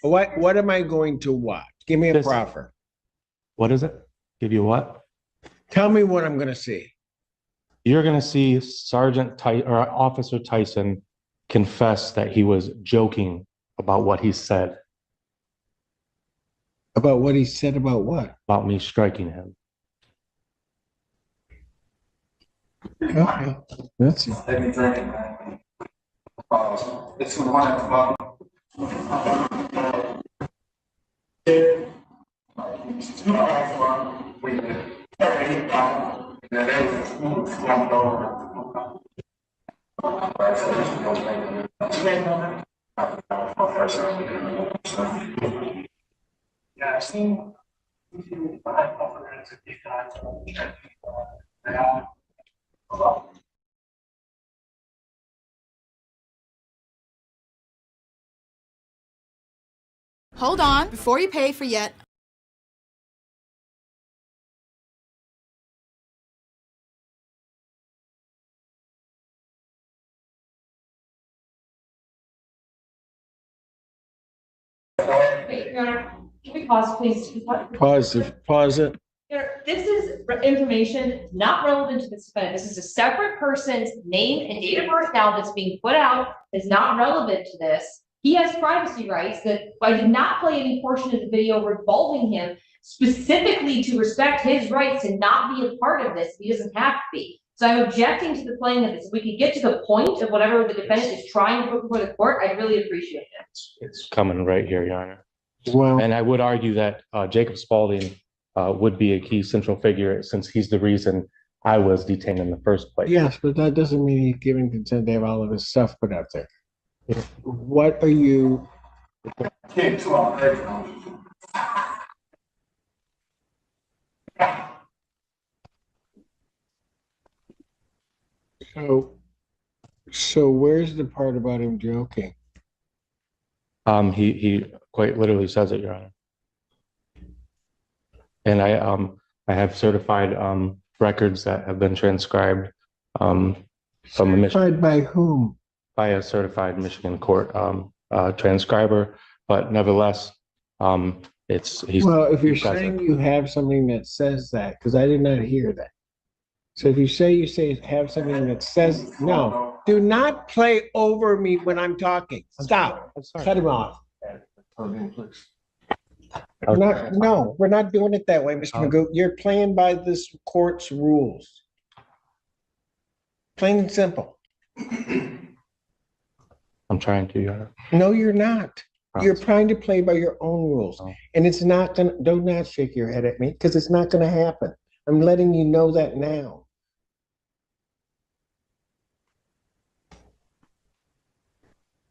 What am I going to watch? Give me a This- proffer. What is it? Give you what? Tell me what I'm gonna see. You're going to see Officer Tyson confess that he was joking about what he said About what he said about what? about me striking him. Okay, that's it. Let me drink it, man. It's the one at the bottom. Yeah, I've seen. Hold on, before you pay for yet. Wait, Your Honor, can we pause, please? Pause it. Your Honor, this is information not relevant to this defendant. This is a separate person's name and date of birth now that's being put out, is not relevant to this. He has privacy rights that I did not play any portion of the video revolving him specifically to respect his rights and not be a part of this. He doesn't have to be. So I'm objecting to the playing of this. If we could get to the point of whatever the defendant is trying to put before the court, I'd really appreciate it. It's coming right here, Your Honor. Well, And I would argue that Jacob Spaulding would be a key central figure since he's the reason I was detained in the first place. yes, but that doesn't mean he's giving consent to have all of his stuff put out there. What are you? So where's the part about him joking? He quite literally says it, Your Honor. And I have certified records that have been transcribed from the Michigan Certified by whom? by a certified Michigan court transcriber, but nevertheless, he's. Well, if you're he's present. saying you have something that says that, because I did not hear that. So if you say have something that says, no, do not play over me when I'm talking. Stop. I'm sorry. Cut him off. Okay. No, we're not doing it that way, Mr. Magoo. You're playing by this court's rules. Plain and simple. I'm trying to, Your Honor. No, you're not. You're Promise. trying to play by your own rules. Oh. And it's not gonna, do not shake your head at me, because it's not gonna happen. I'm letting you know that now.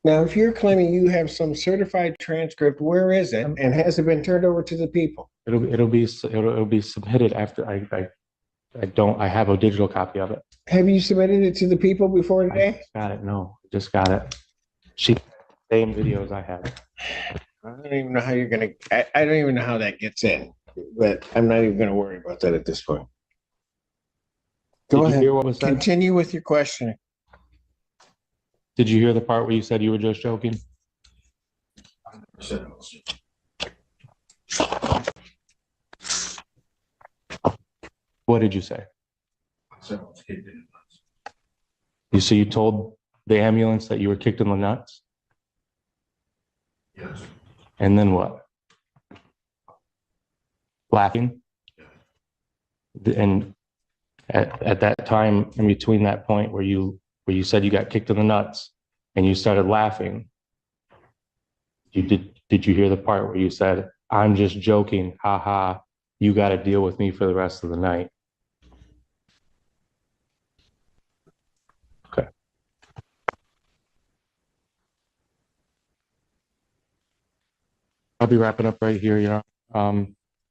Now, if you're claiming you have some certified transcript, where is it? And has it been turned over to the people? It'll be submitted after I have a digital copy of it. Have you submitted it to the people before I today? just got it. No, I just got it. Same videos I have. I don't even know how you're gonna, I don't even know how that gets in, but I'm not even gonna worry about that at this point. Go Did you ahead. hear what was said? Continue with your questioning. Did you hear the part where you said you were just joking? What did you say? You told the ambulance that you were kicked in the nuts? Yes. And then what? Laughing? And at that time, in between that point where you said you got kicked in the nuts and you started laughing, did you hear the part where you said, "I'm just joking, haha, you got to deal with me for the rest of the night"? Okay. I'll be wrapping up right here, you know.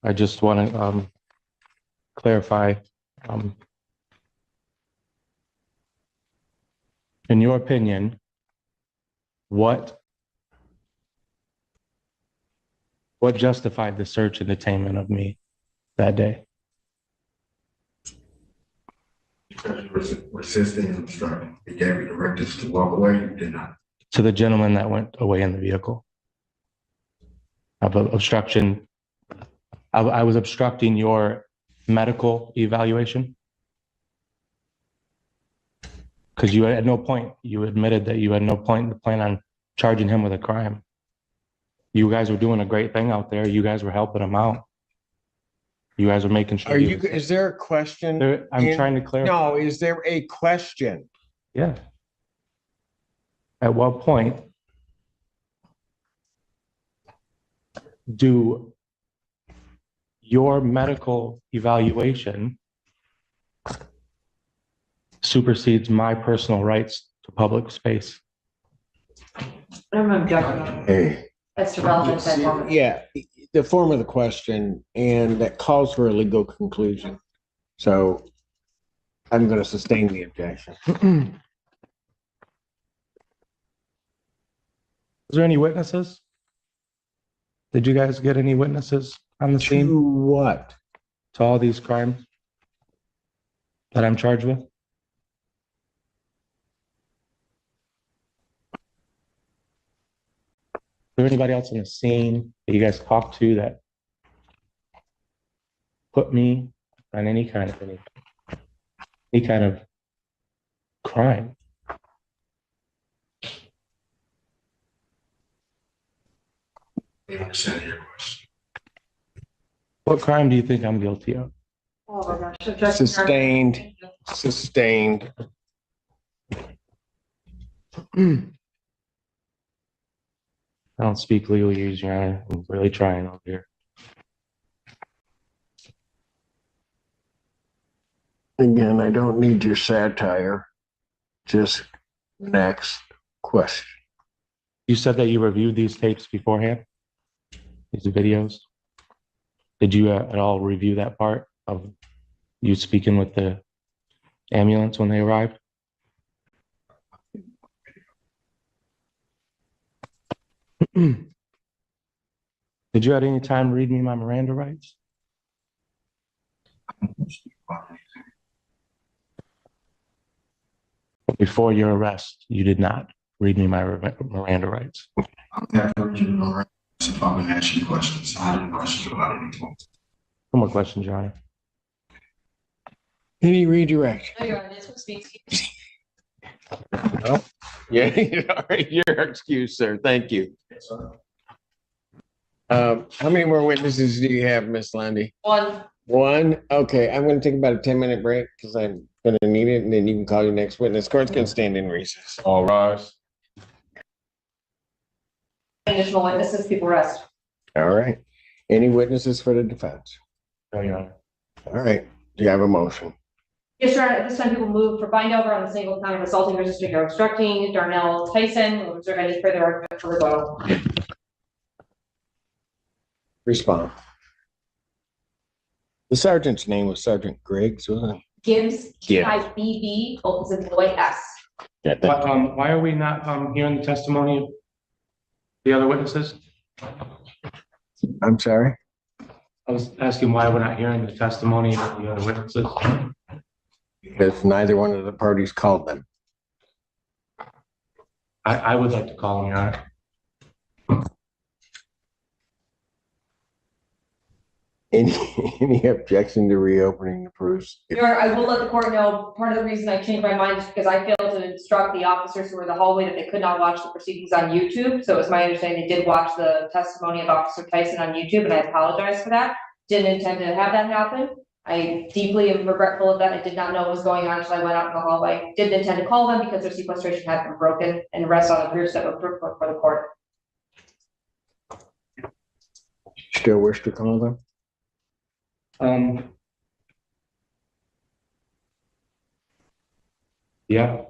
I just want to clarify, in your opinion, what justified the search and detainment of me that day? Because you were resisting and obstructing. He gave you directives to walk away, you did not. To the gentleman that went away in the vehicle. Of obstruction. I was obstructing your medical evaluation. Because you at no point, you admitted that you had no point to plan on charging him with a crime. You guys were doing a great thing out there. You guys were helping him out. You guys were making sure. Is there a question? I'm trying to clarify. No, is there a question? Yeah. At what point do your medical evaluation supersedes my personal rights to public space? I'm objecting. Hey. That's irrelevant. That form. Yeah, the form of the question, and that calls for a legal conclusion. So I'm going to sustain the objection. Is there any witnesses? Did you guys get any witnesses on the scene? To what? To all these crimes that I'm charged with? Is there anybody else on the scene that you guys talked to that put me on any kind of crime? I understand your question. What crime do you think I'm guilty of? Oh my gosh. Sustained. Sustained. I don't speak legalese, Your Honor. I'm really trying over here. Again, I don't need your satire. Just next question. You said that you reviewed these tapes beforehand? These videos? Did you at all review that part of you speaking with the ambulance when they arrived? Did you at any time read me my Miranda rights? Before your arrest, you did not read me my Miranda rights. I'm not urging you to So if I'm gonna ask you questions, I have questions about anything. No more questions, Your Honor. Any redirect? No, Your Honor, this was speech. Yeah, all right, your excuse, sir. Thank you. How many more witnesses do you have, Miss Lundy? One. One? Okay, I'm gonna take about a 10-minute break because I'm gonna need it, and then you can call your next witness. Court's gonna stand in recess. All rise. Additional witnesses, people rest. All right. Any witnesses for the defense? No, Your Honor. All right. Do you have a motion? Yes, Your Honor, at this time, people move for bind over on the single count of assaulting versus or obstructing Darnell Tyson. Will reserve any further argument for rebuttal. Respond. The sergeant's name was Sergeant Griggs, wasn't it? Gibbs, Gibbs. Gibb, opens in Lloyd S. Yeah, But, why are we not, hearing the testimony of the other witnesses? I'm sorry? I was asking why we're not hearing the testimony of the other witnesses. Because neither one of the parties called them. I would like to call them, Your Honor. Any objection to reopening the proofs? Your Honor, I will let the court know, part of the reason I changed my mind is because I failed to instruct the officers who were in the hallway that they could not watch the proceedings on YouTube. So it's my understanding they did watch the testimony of Officer Tyson on YouTube, and I apologize for that. Didn't intend to have that happen. I deeply am regretful of that. I did not know what was going on until I went out in the hallway. Didn't intend to call them because their sequestration had been broken and rest on the proofs that were proof for the court. Still wish to call them? Yeah,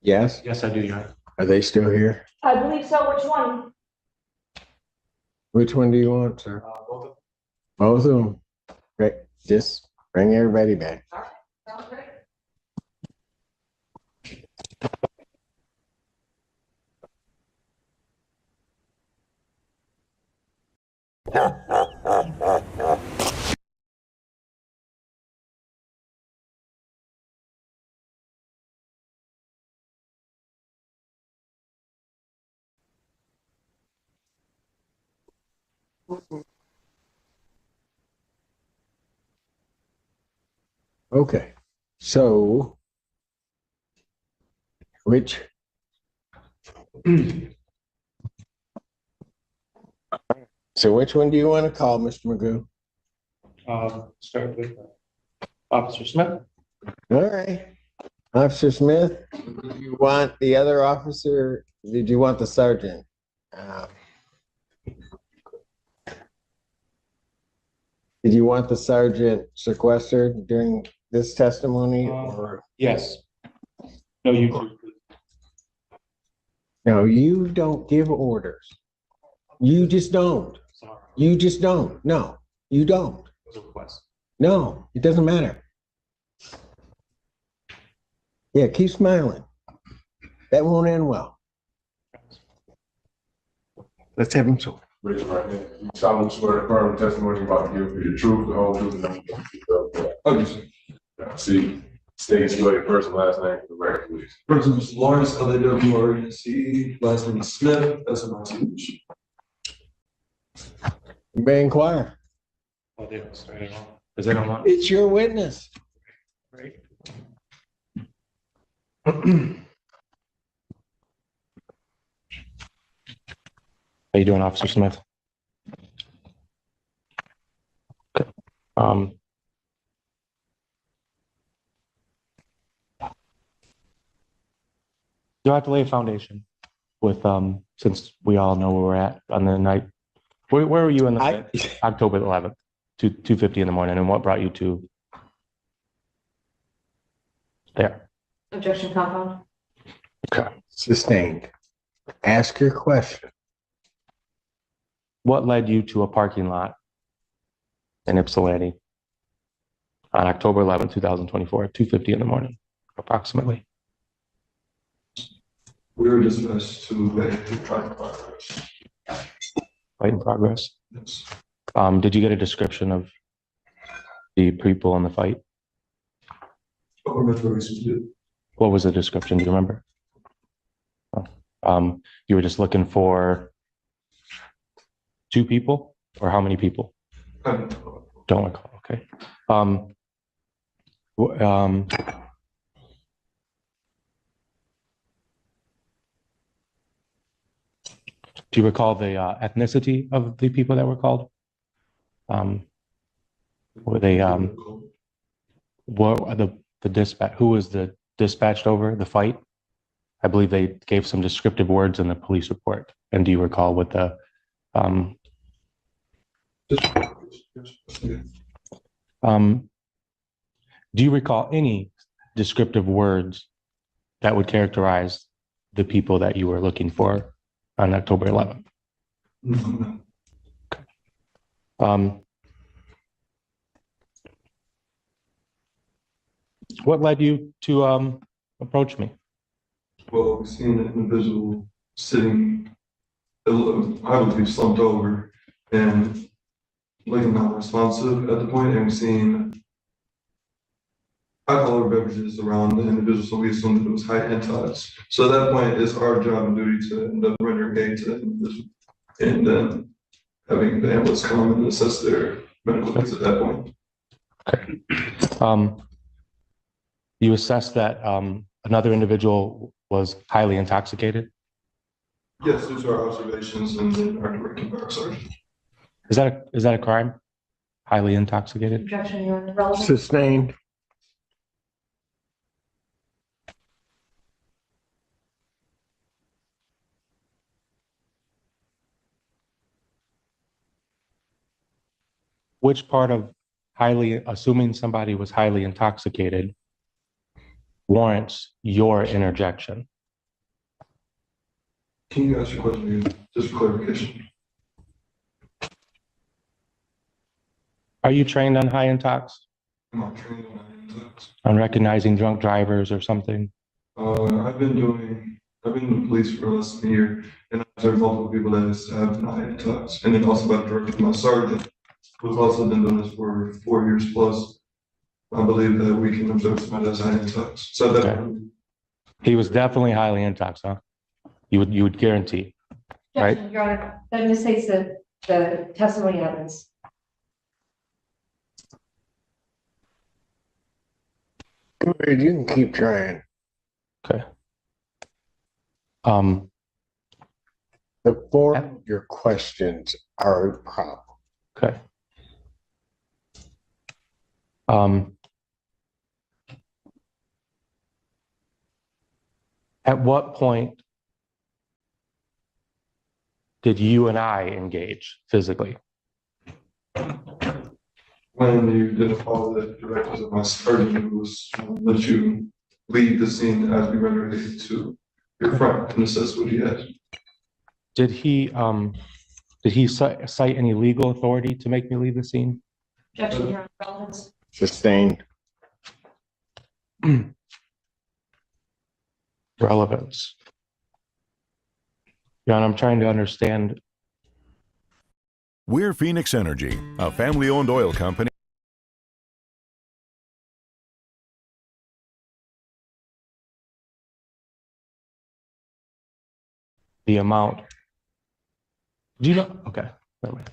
Yes? yes, I do, Your Honor. Are they still here? I believe so. Which one? Which one do you want, sir? Both of them. Great. Just bring everybody back. Sounds great. Okay. So which which one do you want to call, Mr. Magoo? Start with Officer Smith. All right. Officer Smith, did you want the other officer? Did you want the sergeant? Did you want the sergeant sequestered during this testimony or? Yes. No, you. No, you don't give orders. You just don't. Sorry. You just don't. No, you don't. It was a request. No, it doesn't matter. Yeah, keep smiling. That won't end well. Let's have him swear. Raise your right hand. You solemnly swear to affirm the testimony about to give be the truth, the whole truth, and nothing but the truth. Okay. See, state your first and last name for the record, please. First name is Lawrence, LAWRENCE, last name is Smith, SMIT. You may inquire. Oh, they don't start at all. Because they don't want. It's your witness. Right. How you doing, Officer Smith? Okay. You'll have to lay a foundation with, since we all know where we're at on the night. Where were you in the October 11th, 2:50 in the morning, and what brought you to there? Objection compound. Okay. Sustained. Ask your question. What led you to a parking lot in Ypsilanti on October 11th, 2024, at 2:50 in the morning, approximately? We were dismissed to a trial progress. Fight in progress. Yes. Did you get a description of the people in the fight? What was the description? Do you remember? Oh. You were just looking for 2 people or how many people? Don't recall. Okay. w- um, do you recall the ethnicity of the people that were called? Were they what the dispatch? Who was the dispatched over the fight? I believe they gave some descriptive words in the police report. And do you recall what the do you recall any descriptive words that would characterize the people that you were looking for on October 11th? What led you to approach me? Well, we seen an individual sitting, I believe, slumped over and looking non-responsive at the point, and we seen alcoholic beverages around the individual, so we assumed that it was high intox. So at that point, it's our job and duty to end up rendering aid to that individual, and then having the ambulance come and assess their medical needs at that point. Okay. You assessed that another individual was highly intoxicated? Yes, due to our observations and then our directing by our sergeant. Is that a crime? Highly intoxicated? Objection, Your Honor. Relevant. Sustained. Which part of assuming somebody was highly intoxicated warrants your interjection? Can you ask your question again, just for clarification? Are you trained on high intox? Am I trained on high intox? On recognizing drunk drivers or something? I've been in the police for less than a year, and I've observed multiple people that have been high intox, and then also by directing my sergeant, who's also been doing this for 4 years plus. I believe that we can observe somebody that's high intox. So that He was definitely highly intox, huh? You would guarantee, right? Objection, Your Honor. That misstates the testimony evidence. Go ahead, you can keep trying. Okay. The form of your questions are a problem. Okay. At what point did you and I engage physically? when you didn't follow the directives of my sergeant, who was let you leave the scene as we render aid to your friend and assess what he has. Did he cite any legal authority to make me leave the scene? Objection, Your Honor. Relevance. Sustained. Relevance. John, I'm trying to understand. We're Phoenix Energy, a family-owned oil company. The amount. Do you know? Okay, never mind.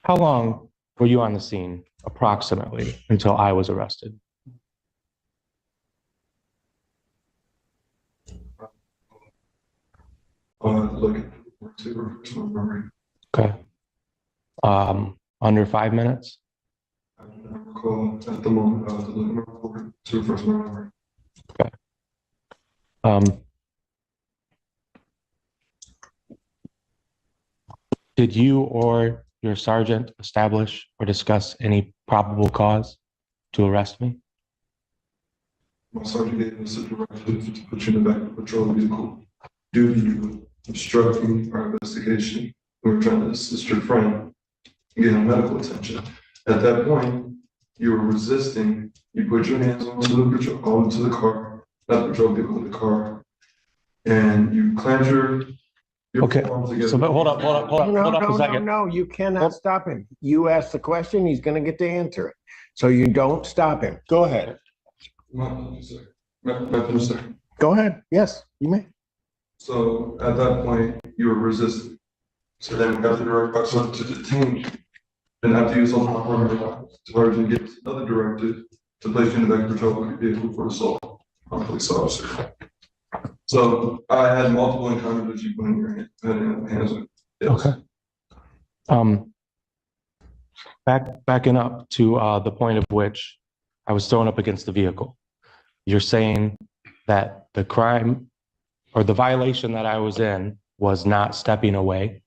How long were you on the scene approximately until I was arrested? Look at to refresh my memory. Okay. Under 5 minutes? I do not recall at the moment. To look at my report to refresh my memory. Okay. Did you or your sergeant establish or discuss any probable cause to arrest me? My sergeant gave us a directive to put you in the back of the patrol vehicle due to you obstructing our investigation. We were trying to assist your friend in getting medical attention. At that point, you were resisting. You put your hands onto the car, not the patrol vehicle, the car, and you clamped your Okay. palms together. So, but hold up a second. No, you cannot stop him. You ask the question, he's gonna get to answer it. So you don't stop him. Go ahead. May I finish, sir? Go ahead. Yes, you may. So at that point, you were resisting. So then after direct proximity to detain you, then after you assault my partner, Sergeant gives another directive to place you in the back of the patrol vehicle for assault on a police officer. So I had multiple encounters with you putting your hands on. Yes. Okay. Backing up to the point of which I was thrown up against the vehicle. You're saying that the crime or the violation that I was in was not stepping away.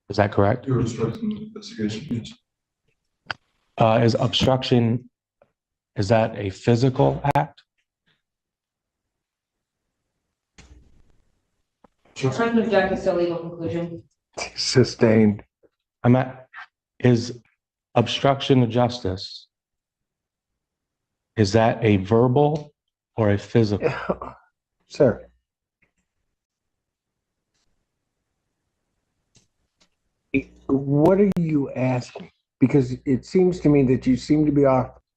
Is that correct? You were obstructing the investigation, yes. Is obstruction, is that a physical act? Trying to object to still legal conclusion. Sustained. Is obstruction of justice, is that a verbal or a physical? Sir. What are you asking? Because it seems to me that you seem to be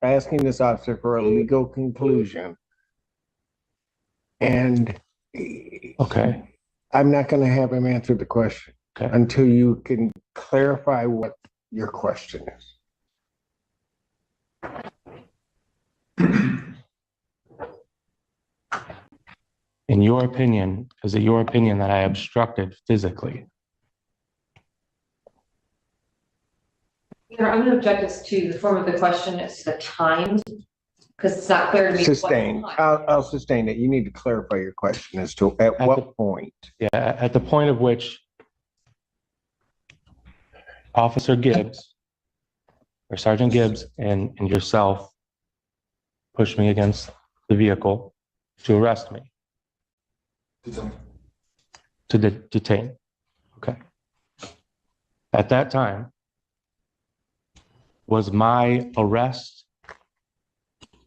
asking this officer for a legal conclusion. And Okay. I'm not going to have him answer the question until you can clarify what your question is. In your opinion, is it your opinion that I obstructed physically? I'm going to object this to the form of the question as to the time, because it's not clear to me. Sustained. I'll sustain it. You need to clarify your question as to at what point. Yeah, at the point of which Officer Gibbs or Sergeant Gibbs and yourself pushed me against the vehicle to arrest me. To detain. Okay. At that time, was my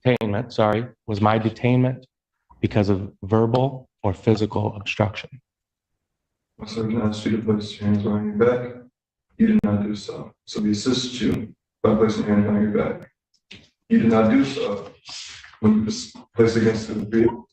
detainment because of verbal or physical obstruction? My sergeant asked you to place your hands behind your back. You did not do so. So we assisted you by placing your hands behind your back. You did not do so when you was placed against the vehicle.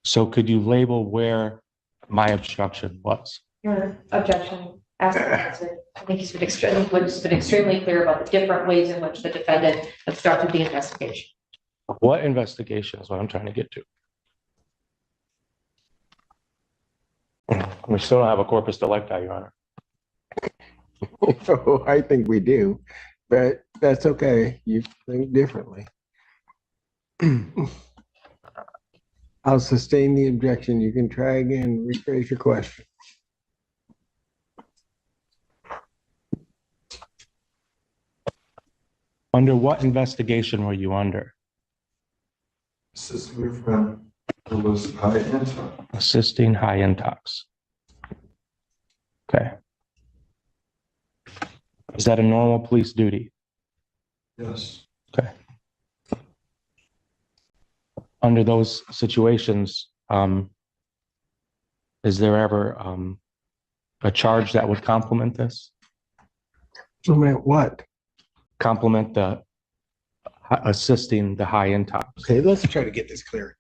So could you label where my obstruction was? Your objection, ask the answer. I think he's been extremely clear about the different ways in which the defendant obstructed the investigation. What investigation is what I'm trying to get to? We still don't have a corpus delicti, Your Honor. Oh, I think we do, but that's okay. You think differently. I'll sustain the objection. You can try again, rephrase your question. Under what investigation were you under? Assisting your friend who was high intox. Assisting high intox. Okay. Is that a normal police duty? Yes. Okay. Under those situations, is there ever a charge that would complement this? Complement what? Complement the assisting the high intox. Okay, let's try to get this clear.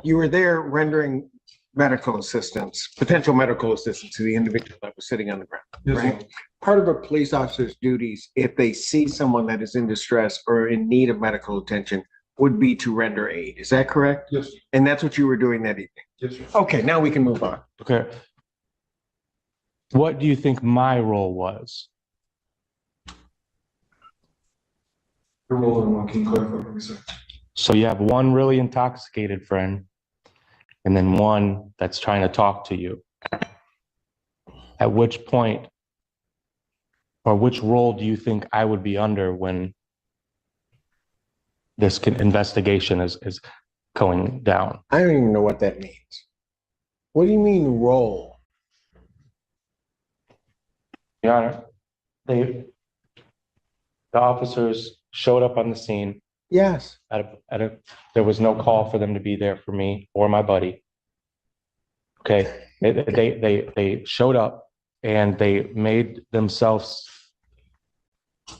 You were there rendering medical assistance, potential medical assistance to the individual that was sitting on the ground, Yes, right? sir. Part of a police officer's duties, if they see someone that is in distress or in need of medical attention, would be to render aid. Is that correct? Yes, sir. And that's what you were doing that evening? Yes, sir. Okay, now we can move on. Okay. What do you think my role was? Your role in one, can you clarify for me, sir? So you have one really intoxicated friend and then one that's trying to talk to you. At which point or which role do you think I would be under when this investigation is going down? I don't even know what that means. What do you mean role? Your Honor, the officers showed up on the scene. Yes. There was no call for them to be there for me or my buddy. Okay, they showed up and they made themselves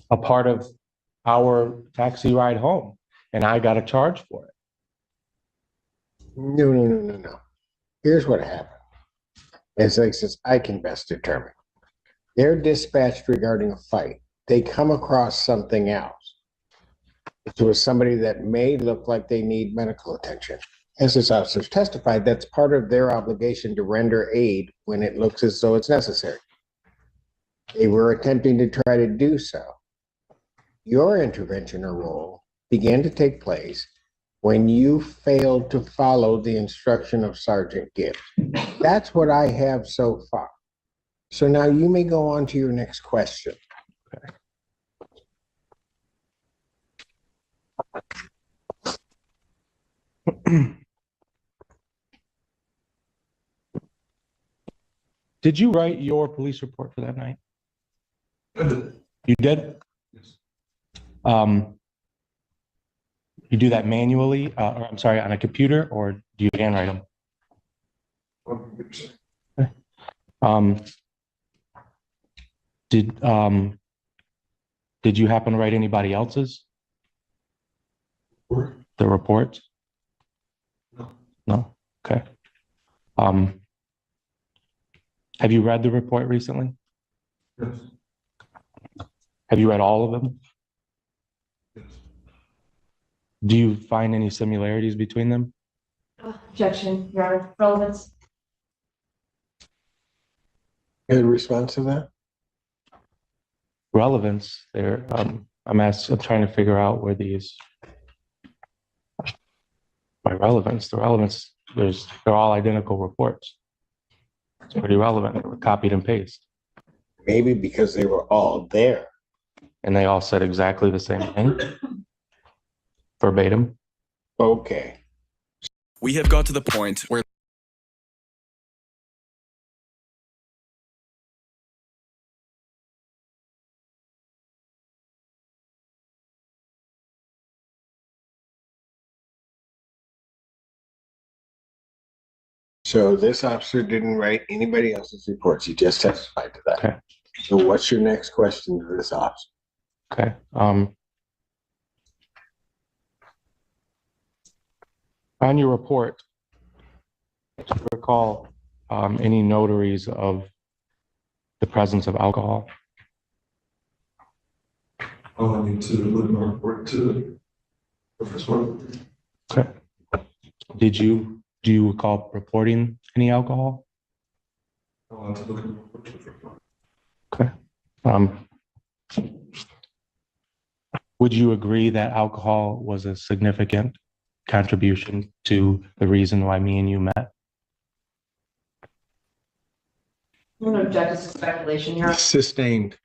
a part of our taxi ride home, and I got a charge for it. No. Here's what happened. as I can best determine. They're dispatched regarding a fight. They come across something else. It was somebody that may look like they need medical attention. As this officer testified, that's part of their obligation to render aid when it looks as though it's necessary. They were attempting to try to do so. Your intervention or role began to take place when you failed to follow the instruction of Sergeant Gibbs. That's what I have so far. So now you may go on to your next question. Did you write your police report for that night? You did? Yes. You do that manually, or I'm sorry, on a computer, or do you handwrite them? Um, did you happen to write anybody else's? The reports? No. No? Okay. Have you read the report recently? Yes. Have you read all of them? Yes. Do you find any similarities between them? Objection, Your Honor. Relevance. Good response to that? Relevance there. I'm trying to figure out where these the relevance, they're all identical reports. It's pretty relevant. They were copied and pasted. Maybe because they were all there. And they all said exactly the same thing. Verbatim. Okay. We have got to the point where So this officer didn't write anybody else's reports. He just testified to that. Okay. So what's your next question to this officer? Okay. On your report, do you recall any notaries of the presence of alcohol? I need to look at my report to the first one. Okay. Do you recall reporting any alcohol? I'll have to look at my report to the first one. Okay. Would you agree that alcohol was a significant contribution to the reason why me and you met? I'm going to object to speculation here. Sustained.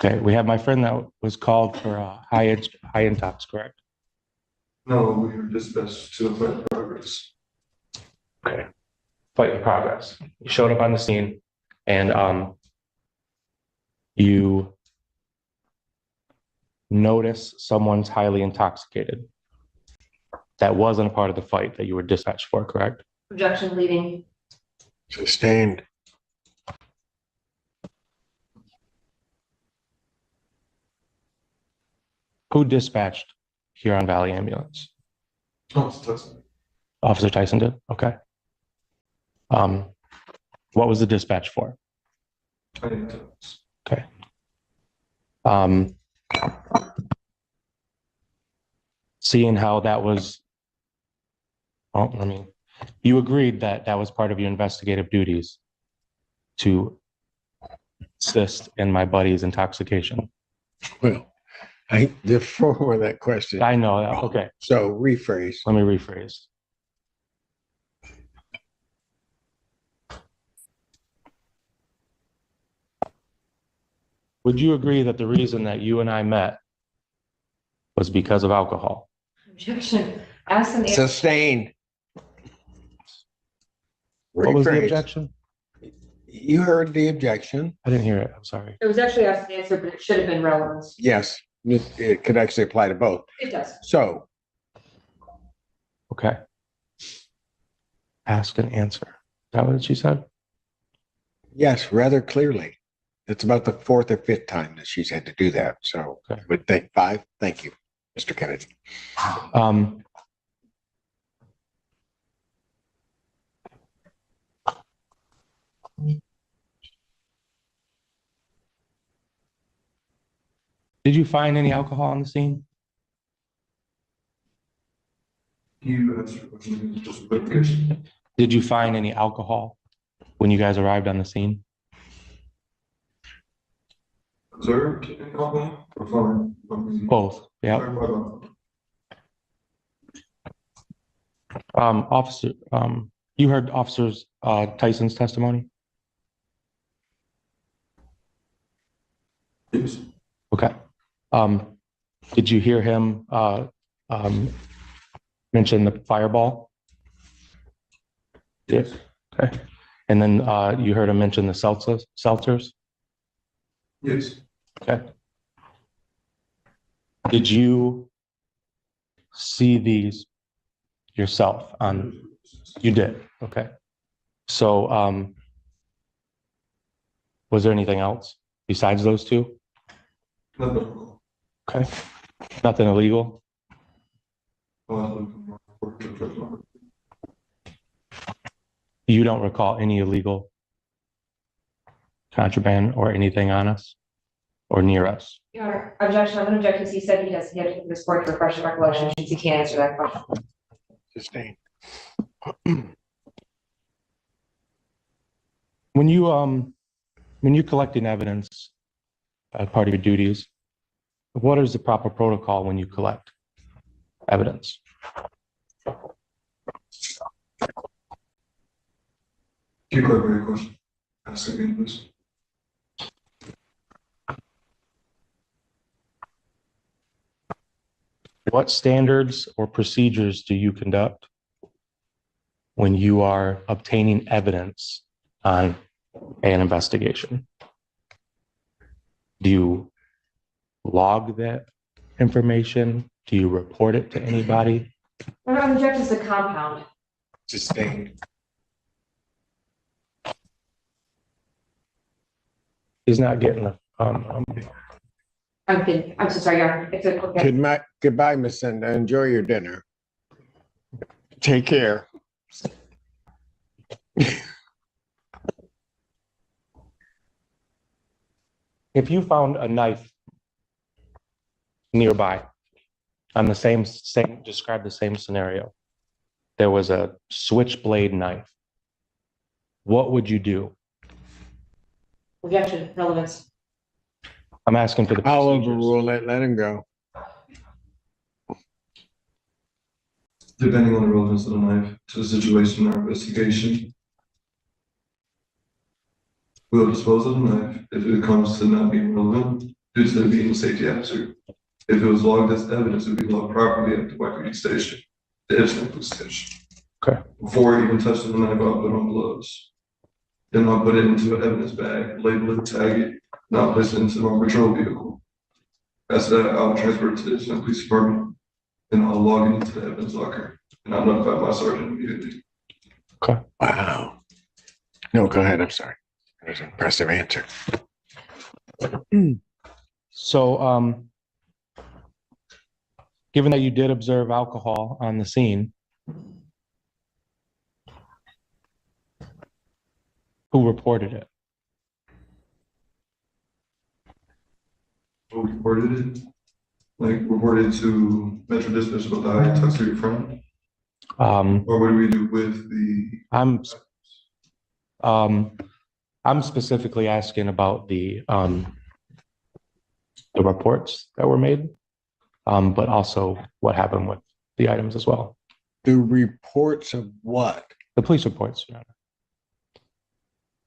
Okay, we have my friend that was called for a high intox, correct? No, we were dispatched to a fight in progress. Okay. Fight in progress. You showed up on the scene and you notice someone's highly intoxicated. That wasn't a part of the fight that you were dispatched for, correct? Objection leading. Sustained. Who dispatched Huron Valley Ambulance? Officer Tyson. Officer Tyson did? Okay. What was the dispatch for? I didn't tell us. Okay. Seeing how that was, you agreed that that was part of your investigative duties to assist in my buddy's intoxication. Well, the form of that question. I know that. Okay. So rephrase. Let me rephrase. Would you agree that the reason that you and I met was because of alcohol? Objection. Ask an Sustained. What was the Rephrase. objection? You heard the objection. I didn't hear it. I'm sorry. It was actually asked and answered, but it should have been relevance. Yes, it could actually apply to both. It does. So, Okay. Ask and answer. Is that what she said? yes, rather clearly. It's about the fourth or fifth time that she's had to do that. So Okay. I would think 5. Thank you, Mr. Kennedy. Did you find any alcohol on the scene? You asked your question, just a clarification. Did you find any alcohol when you guys arrived on the scene? Observed in alcohol or found? Both, yeah. Officer, you heard Officers Tyson's testimony? Yes. Okay. Did you hear him mention the fireball? Yes. Okay. And then you heard him mention the seltzers? Yes. Okay. Did you see these yourself on? You did. Okay. So was there anything else besides those two? No. Okay. Nothing illegal? You don't recall any illegal contraband or anything on us or near us? Your Honor, objection. I'm going to object because he said he has this court to refresh the recollection since he can't answer that question. Sustained. When you're collecting evidence as part of your duties, what is the proper protocol when you collect evidence? Can you clarify your question? Ask again, please. What standards or procedures do you conduct when you are obtaining evidence on an investigation? Do you log that information? Do you report it to anybody? I'm objecting to the compound. Sustained. He's not getting a, I'm so sorry, Your Honor. It's okay. Goodbye, Miss Senda. Enjoy your dinner. Take care. if you found a knife nearby on the same, describe the same scenario, there was a switchblade knife, what would you do? Objection, relevance. I'm asking for the I'll procedures. overrule it. Let him go. Depending on the relevance of the knife to the situation or investigation, we'll dispose of the knife if it comes to not being relevant due to it being a safety hazard. If it was logged as evidence, it would be logged properly at the Waikiki station, the Ipswich police station. Okay. Before I even touching the knife, I'll put on gloves. Then I'll put it into an evidence bag, label it, tag it, and I'll place it into my patrol vehicle. After that, I'll transfer it to the Ipswich Police Department, and I'll log it into the evidence locker, and I'll notify my sergeant immediately. Okay. Wow. No, go ahead. I'm sorry. That was an impressive answer. So, given that you did observe alcohol on the scene, who reported it? Who reported it? Like reported to Metro Dispatch about the high intoxicated friend? Or what do we do with the? I'm specifically asking about the reports that were made, but also what happened with the items as well. The reports of what? The police reports. Your Honor.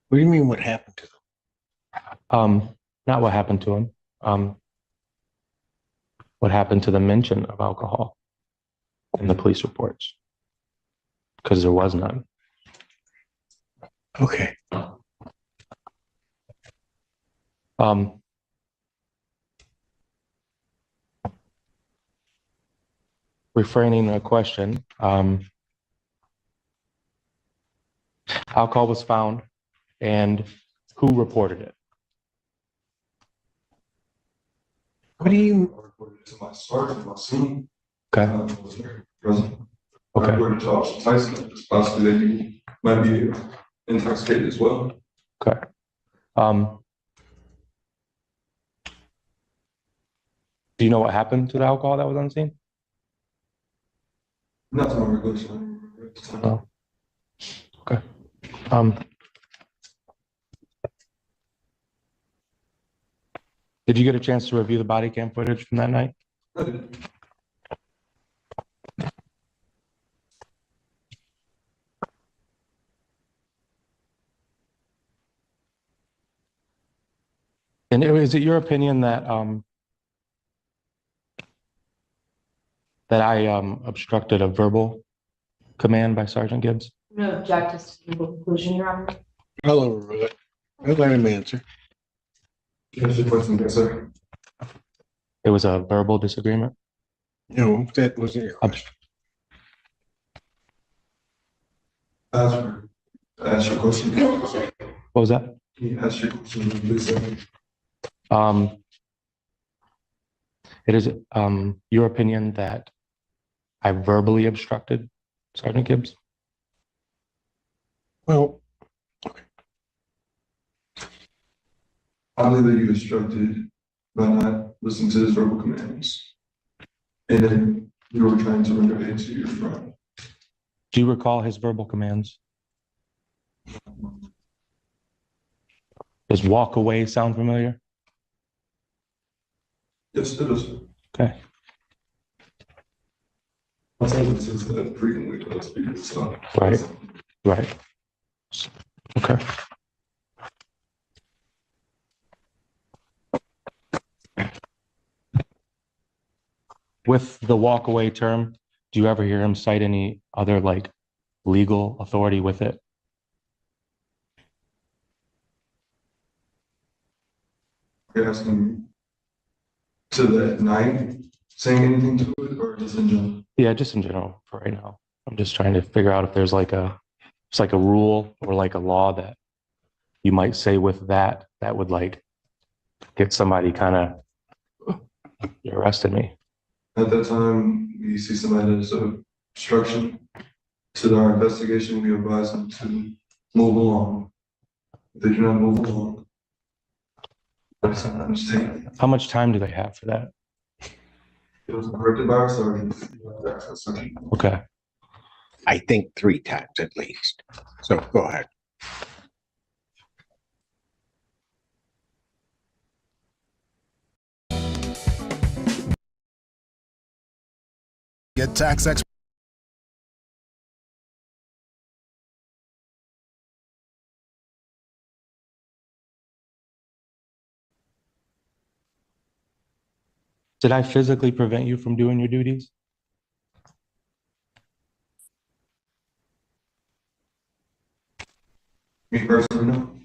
What do you mean what happened to them? Not what happened to him. What happened to the mention of alcohol in the police reports? Because there was none. Okay. Refraining a question, alcohol was found, and who reported it? What do you? I reported it to my sergeant, my scene. Okay. Was there present. Okay. I reported to Officer Tyson, possibly that you might be intoxicated as well. Okay. Do you know what happened to the alcohol that was on scene? Not to my recollection. At the time. Oh. Okay. Um, did you get a chance to review the body cam footage from that night? I did. And is it your opinion that that I obstructed a verbal command by Sergeant Gibbs? No object to the conclusion, Your Honor. I'll overrule it. I'll let him answer. Answer your question, yes, sir. It was a verbal disagreement. No, that wasn't your question. Ask your question. What was that? Can you ask your question, please, sir? It is your opinion that I verbally obstructed Sergeant Gibbs? Well, I believe that you instructed by not listening to his verbal commands. And then you were trying to render aid to your friend. Do you recall his verbal commands? Does walk away sound familiar? Yes, it is. Okay. My husband says that frequently to us people, so. Right. Right. Okay. With the walk away term, do you ever hear him cite any other like legal authority with it? You're asking to that night, saying anything to it, or just in general? Yeah, just in general for right now. I'm just trying to figure out if there's like it's like a rule or like a law that you might say with that would like get somebody kind of arrested me. At that time, we see somebody that's obstruction to our investigation, we advise them to move along. If they do not move along, that's sometimes taken. How much time do they have for that? It was directed by our sergeant. Okay. I think 3 times at least. So go ahead. Get tax expert. Did I physically prevent you from doing your duties? Me personally, no.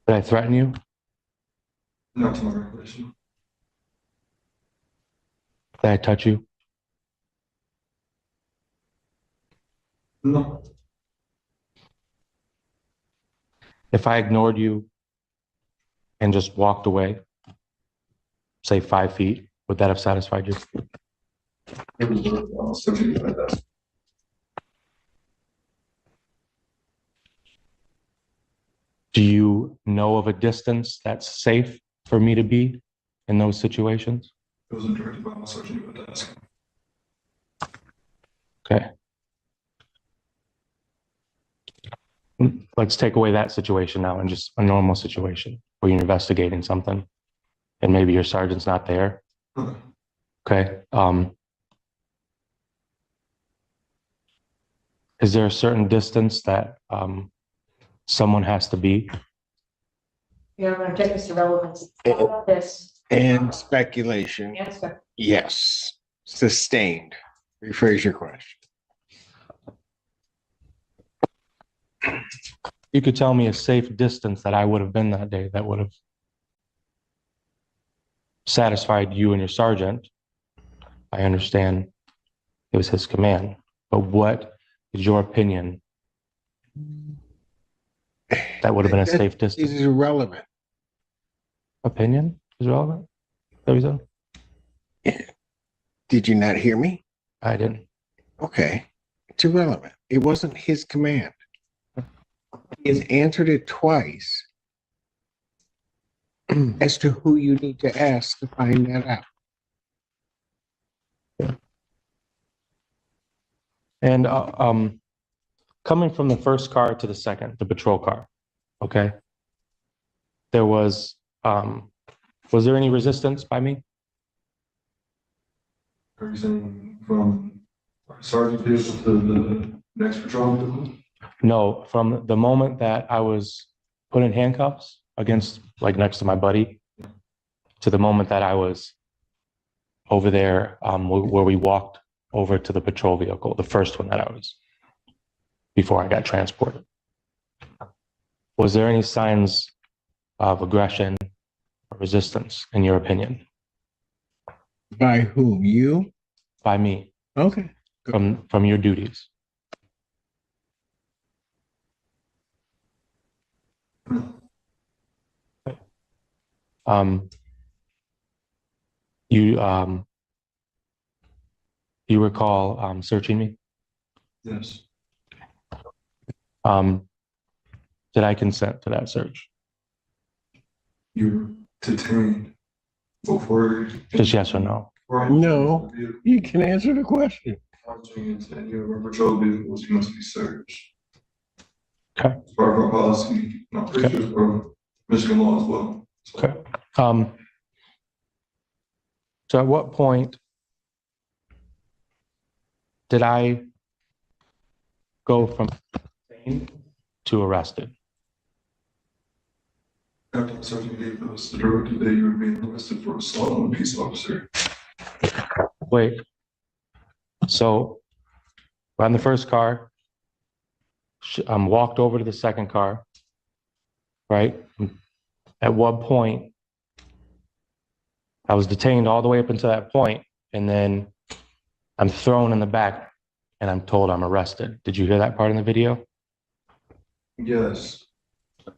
Did I threaten you? Not to my recollection. Did I touch you? No. If I ignored you and just walked away, say 5 feet, would that have satisfied you? It was something like that. Do you know of a distance that's safe for me to be in those situations? It was directed by my sergeant at the desk. Okay. Let's take away that situation now and just a normal situation where you're investigating something and maybe your sergeant's not there. Okay. Is there a certain distance that someone has to be? Yeah, I'm gonna check Mr. Relevance. How about this? And speculation. Answer. Yes. Sustained. Rephrase your question. You could tell me a safe distance that I would have been that day that would have satisfied you and your sergeant. I understand it was his command, but what is your opinion that would have been a safe distance? It is irrelevant. Opinion is relevant? Is that what you said? Did you not hear me? I didn't. Okay. It's irrelevant. It wasn't his command. He has answered it twice as to who you need to ask to find that out. And coming from the first car to the second, the patrol car, okay? There was there any resistance by me? Are you saying from sergeant vehicle to the next patrol vehicle? No, from the moment that I was put in handcuffs against, like next to my buddy, to the moment that I was over there, where we walked over to the patrol vehicle, the first one that I was, before I got transported. Was there any signs of aggression or resistance, in your opinion? By whom? You? By me, Okay. from your duties? You recall searching me? Yes. Did I consent to that search? You were detained before. Just yes or no? No, you can answer the question. And your patrol vehicles, you must be searched. Okay. It's part of our policy, and I'm pretty sure it's part of Michigan law as well. Okay. So at what point did I go from detained to arrested? After Sergeant gave us the directive that you were being arrested for assault on a peace officer. Wait. So we're on the first car. Walked over to the second car. Right? At what point I was detained all the way up until that point, and then I'm thrown in the back and I'm told I'm arrested. Did you hear that part in the video? Yes.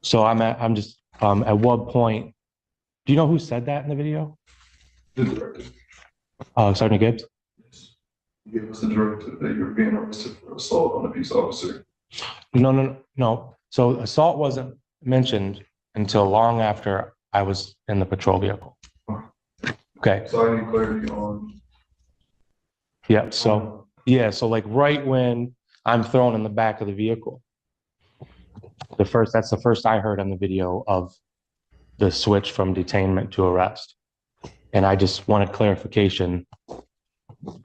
So I'm just at what point? Do you know who said that in the video? The directive. Sergeant Gibbs? Yes. You gave us the directive that you were being arrested for assault on a peace officer. No. So assault wasn't mentioned until long after I was in the patrol vehicle. Okay. So I need clarity on. Yeah. So like right when I'm thrown in the back of the vehicle, that's the first I heard on the video of the switch from detainment to arrest. And I just wanted clarification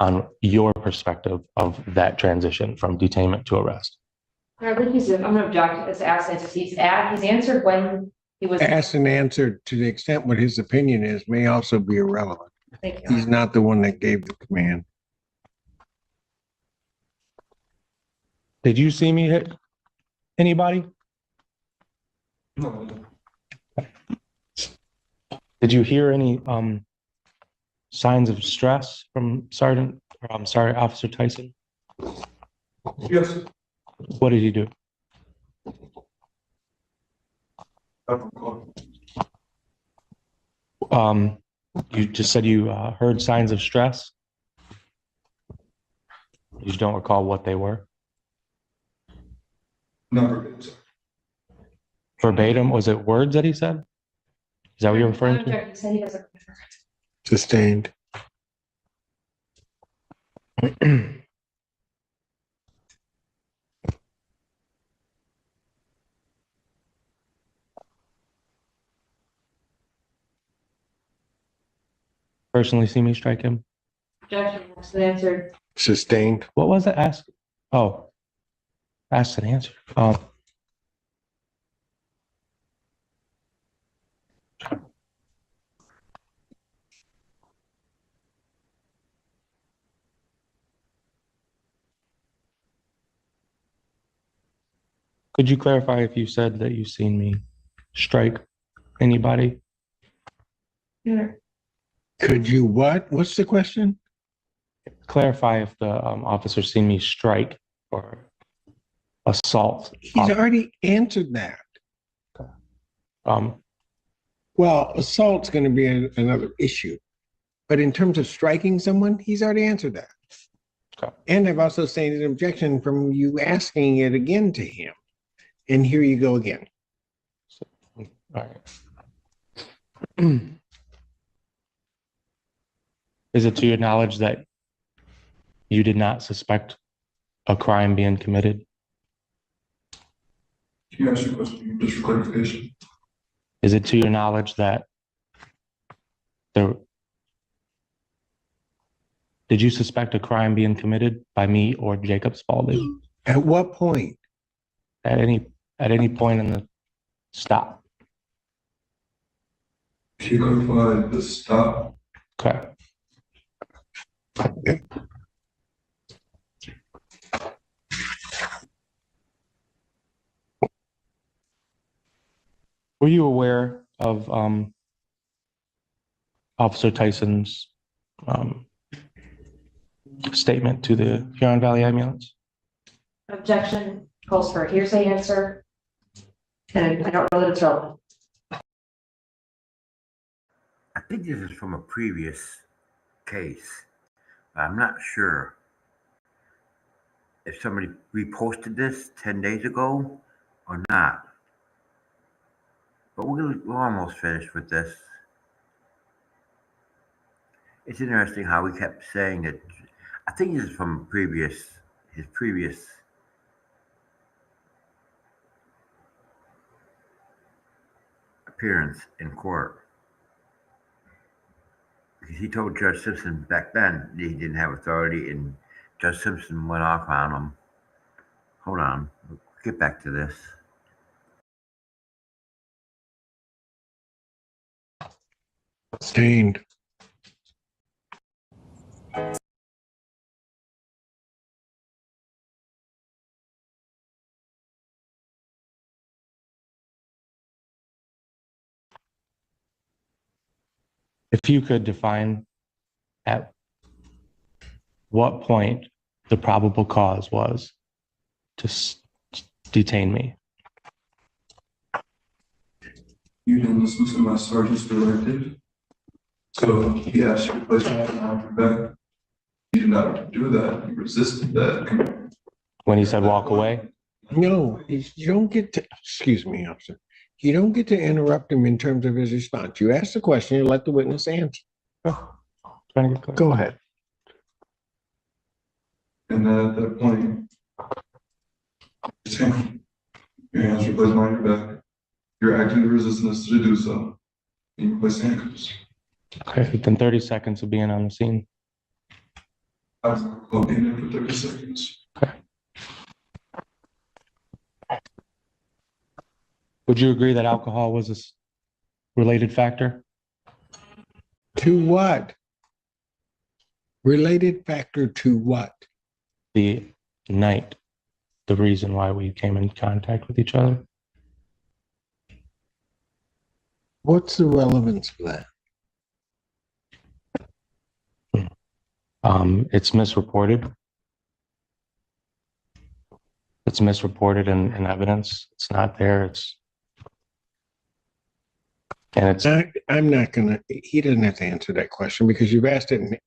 on your perspective of that transition from detainment to arrest. I think I'm gonna object. It's asked. He's answered when he was Asked and answered to the extent what his opinion is may also be irrelevant. Thank you. He's not the one that gave the command. Did you see me hit anybody? No. Did you hear any signs of stress from Officer Tyson? Yes. What did he do? You just said you heard signs of stress. You just don't recall what they were? Never. Verbatim, was it words that he said? Is that what you're referring to? He said he doesn't. Sustained. Personally see me strike him? Judge answered. Sustained. What was it? Ask. Oh, asked and answered. Could you clarify if you said that you've seen me strike anybody? Yeah. Could you what? What's the question? Clarify if the officer seen me strike or assault. He's already answered that. Well, assault's going to be another issue. But in terms of striking someone, he's already answered that. Okay. And I've also stated an objection from you asking it again to him. And here you go again. All right. Is it to your knowledge that you did not suspect a crime being committed? Can you ask your question just for clarification? Is it to your knowledge that there, did you suspect a crime being committed by me or Jacob Spaulding At what point? at any point in the stop? Can you clarify the stop? Okay. Were you aware of Officer Tyson's statement to the Huron Valley ambulance? Objection calls for a hearsay answer. And I don't know that it's relevant. I think this is from a previous case. I'm not sure if somebody reposted this 10 days ago or not. But we're almost finished with this. It's interesting how we kept saying that. I think this is from his previous appearance in court. Because he told Judge Simpson back then that he didn't have authority, and Judge Simpson went off on him. Hold on, we'll get back to this. Sustained. If you could define at what point the probable cause was to detain me. You didn't listen to my sergeant's directive. So he asked you to place your hand on your back. You did not do that. You resisted that command. When he said walk away? No, you don't get to, excuse me, officer. You don't get to interrupt him in terms of his response. You ask the question, you let the witness answer. Trying to get clear. Go ahead. And then at that point, your hands were placed on your back. You're actively resisting us to do so. And you place handcuffs. Okay, within 30 seconds of being on the scene. I was called in for 30 seconds. Okay. Would you agree that alcohol was a related factor? To what? Related factor to what? The night, the reason why we came in contact with each other? What's the relevance of that? It's misreported. It's misreported in evidence. It's not there. I'm not gonna, he doesn't have to answer that question because you've asked it in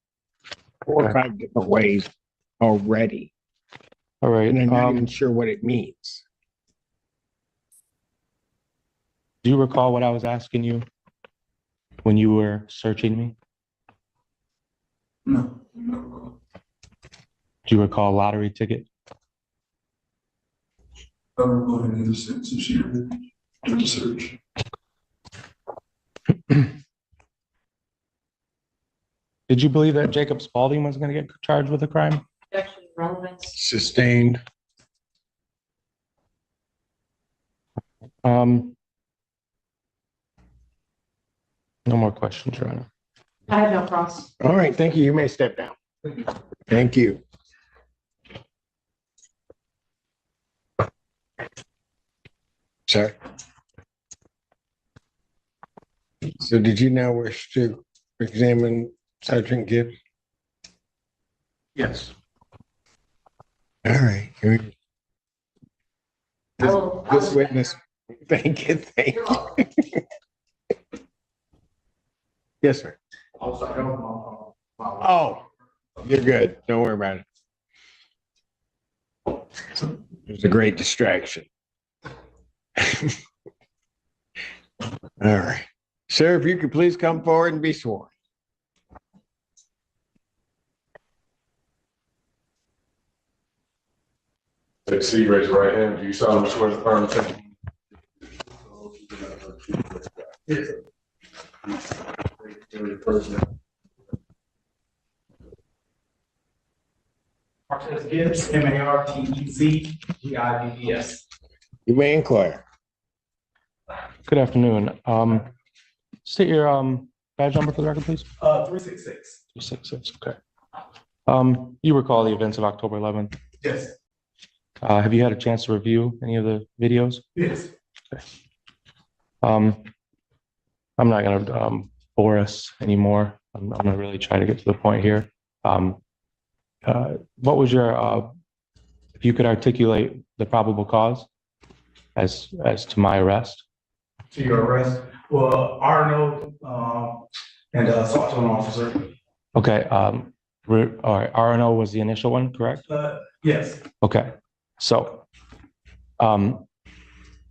4 or 5 different ways already. All right. And I'm not even sure what it means. Do you recall what I was asking you when you were searching me? No. Do you recall a lottery ticket? I don't recall any of the sentences you did the search. Did you believe that Jacob Spaulding was going to get charged with a crime? Objection, relevance. Sustained. No more questions, Your Honor. I have no cross. All right, thank you. You may step down. Thank you. Sir. So did you now wish to examine Sergeant Gibbs? Yes. All right. This witness, thank you, thank you. Yes, sir. Oh, you're good. Don't worry about it. It was a great distraction. All right. Sir, if you could please come forward and be sworn. Take a seat, raise your right hand. Do you solemnly swear to affirm the testimony? Yes. Martez Gibbs, Martezgibbs. You may inquire. Good afternoon. State your badge number for the record, please. 366. 266, okay. You recall the events of October 11th. Yes. Have you had a chance to review any of the videos? Yes. Okay. I'm not gonna bore us anymore. I'm gonna really try to get to the point here. What was your, if you could articulate the probable cause as to my arrest? To your arrest? Well, Arnold, and assault on an officer. Okay, all right, RNO was the initial one, correct? Yes. Okay, so,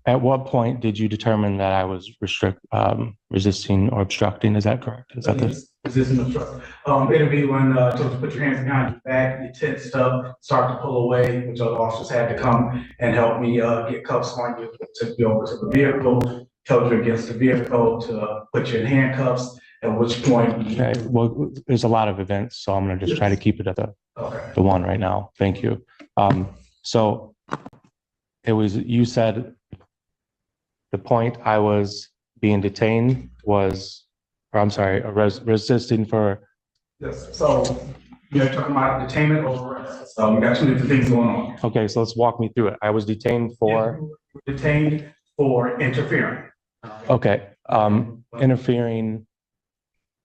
at what point did you determine that I was resisting or obstructing? Is that correct? Is that this? Resisting obstruction. It'll be when, to put your hands behind your back, you tensed up, start to pull away, which other officers had to come and help me, get cuffs on you, took you over to the vehicle, held you against the vehicle to put you in handcuffs, at which point. Okay, well, there's a lot of events, so I'm gonna just try to keep it at the one right now. Thank you. So it was, you said the point I was being detained was, or I'm sorry, resisting for. Yes, so you're talking about detainment or arrest. So we got two different things going on. Okay, so let's walk me through it. I was detained for. Detained for interfering. Okay, interfering,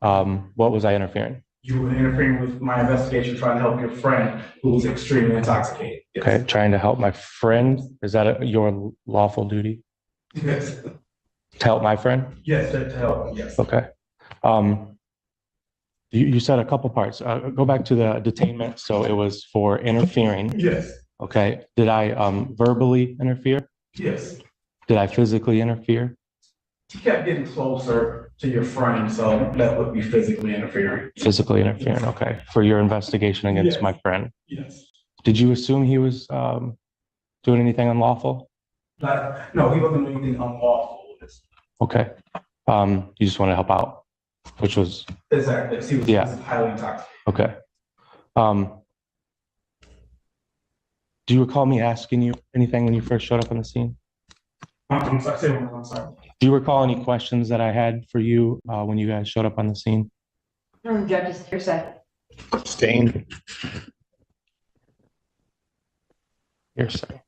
what was I interfering? You were interfering with my investigation, trying to help your friend who was extremely intoxicated. Yes. Okay, trying to help my friend. Is that your lawful duty? Yes. To help my friend? Yes, to help, yes. Okay. You said a couple parts. Go back to the detainment. So it was for interfering. Yes. Okay. Did I verbally interfere? Yes. Did I physically interfere? You kept getting closer to your friend, so that would be physically interfering. Physically interfering, okay. For your investigation against Yes. my friend. Yes. Did you assume he was doing anything unlawful? No, he wasn't doing anything unlawful. Okay. You just want to help out, which was. Exactly. He was highly intoxicated. Okay. Do you recall me asking you anything when you first showed up on the scene? I'm sorry. Do you recall any questions that I had for you when you guys showed up on the scene? Judge's hearsay. Abstained. Hearsay.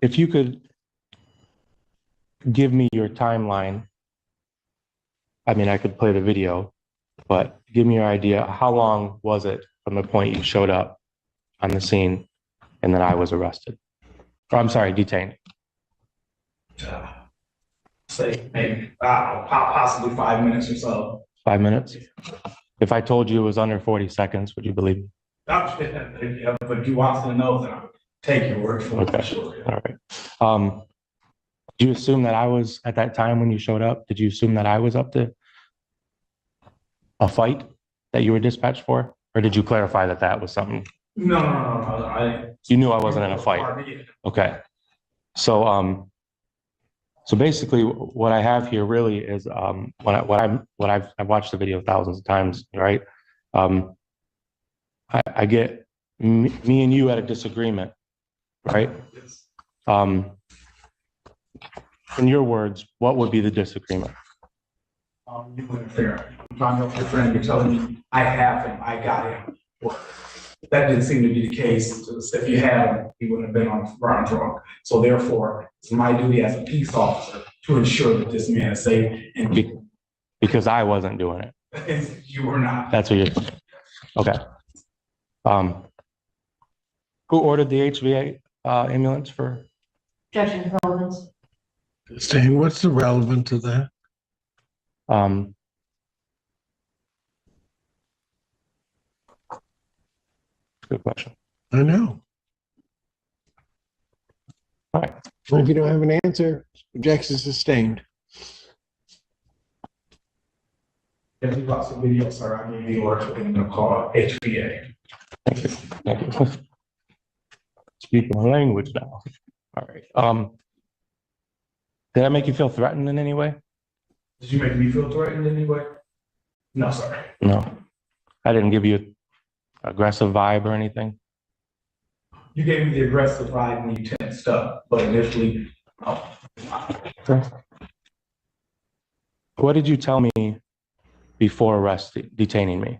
If you could give me your timeline, I mean, I could play the video, but give me your idea. How long was it from the point you showed up on the scene and then I was arrested? Or I'm sorry, detained. Say maybe possibly 5 minutes or so. 5 minutes? If I told you it was under 40 seconds, would you believe me? But if you want to know, then I'll take your word for it. Okay. Sure. All right. Do you assume that I was at that time when you showed up? Did you assume that I was up to a fight that you were dispatched for? Or did you clarify that that was something? No. You knew I wasn't in a fight. Okay. So, so basically what I have here really is, I've watched the video thousands of times, right? I get me and you at a disagreement, right? In your words, what would be the disagreement? You weren't fair. I'm trying to help your friend. You're telling me I have him, I got him. Well, that didn't seem to be the case. If you had him, he wouldn't have been on ground drunk. So therefore, it's my duty as a peace officer to ensure that this man is safe. And because I wasn't doing it. You were not. That's what you're. Okay. Who ordered the HVA ambulance for? Judging relevance. Stan, what's the relevance of that? good question. I know. All right. Well, if you don't have an answer, objection sustained. If you got some video, sir, I gave you order for them to call HPA. Thank you. Thank you. Speaking my language now. All right. Did I make you feel threatened in any way? Did you make me feel threatened in any way? No, sir. No. I didn't give you an aggressive vibe or anything? You gave me the aggressive vibe when you tensed up, but initially, no. Okay. What did you tell me before detaining me?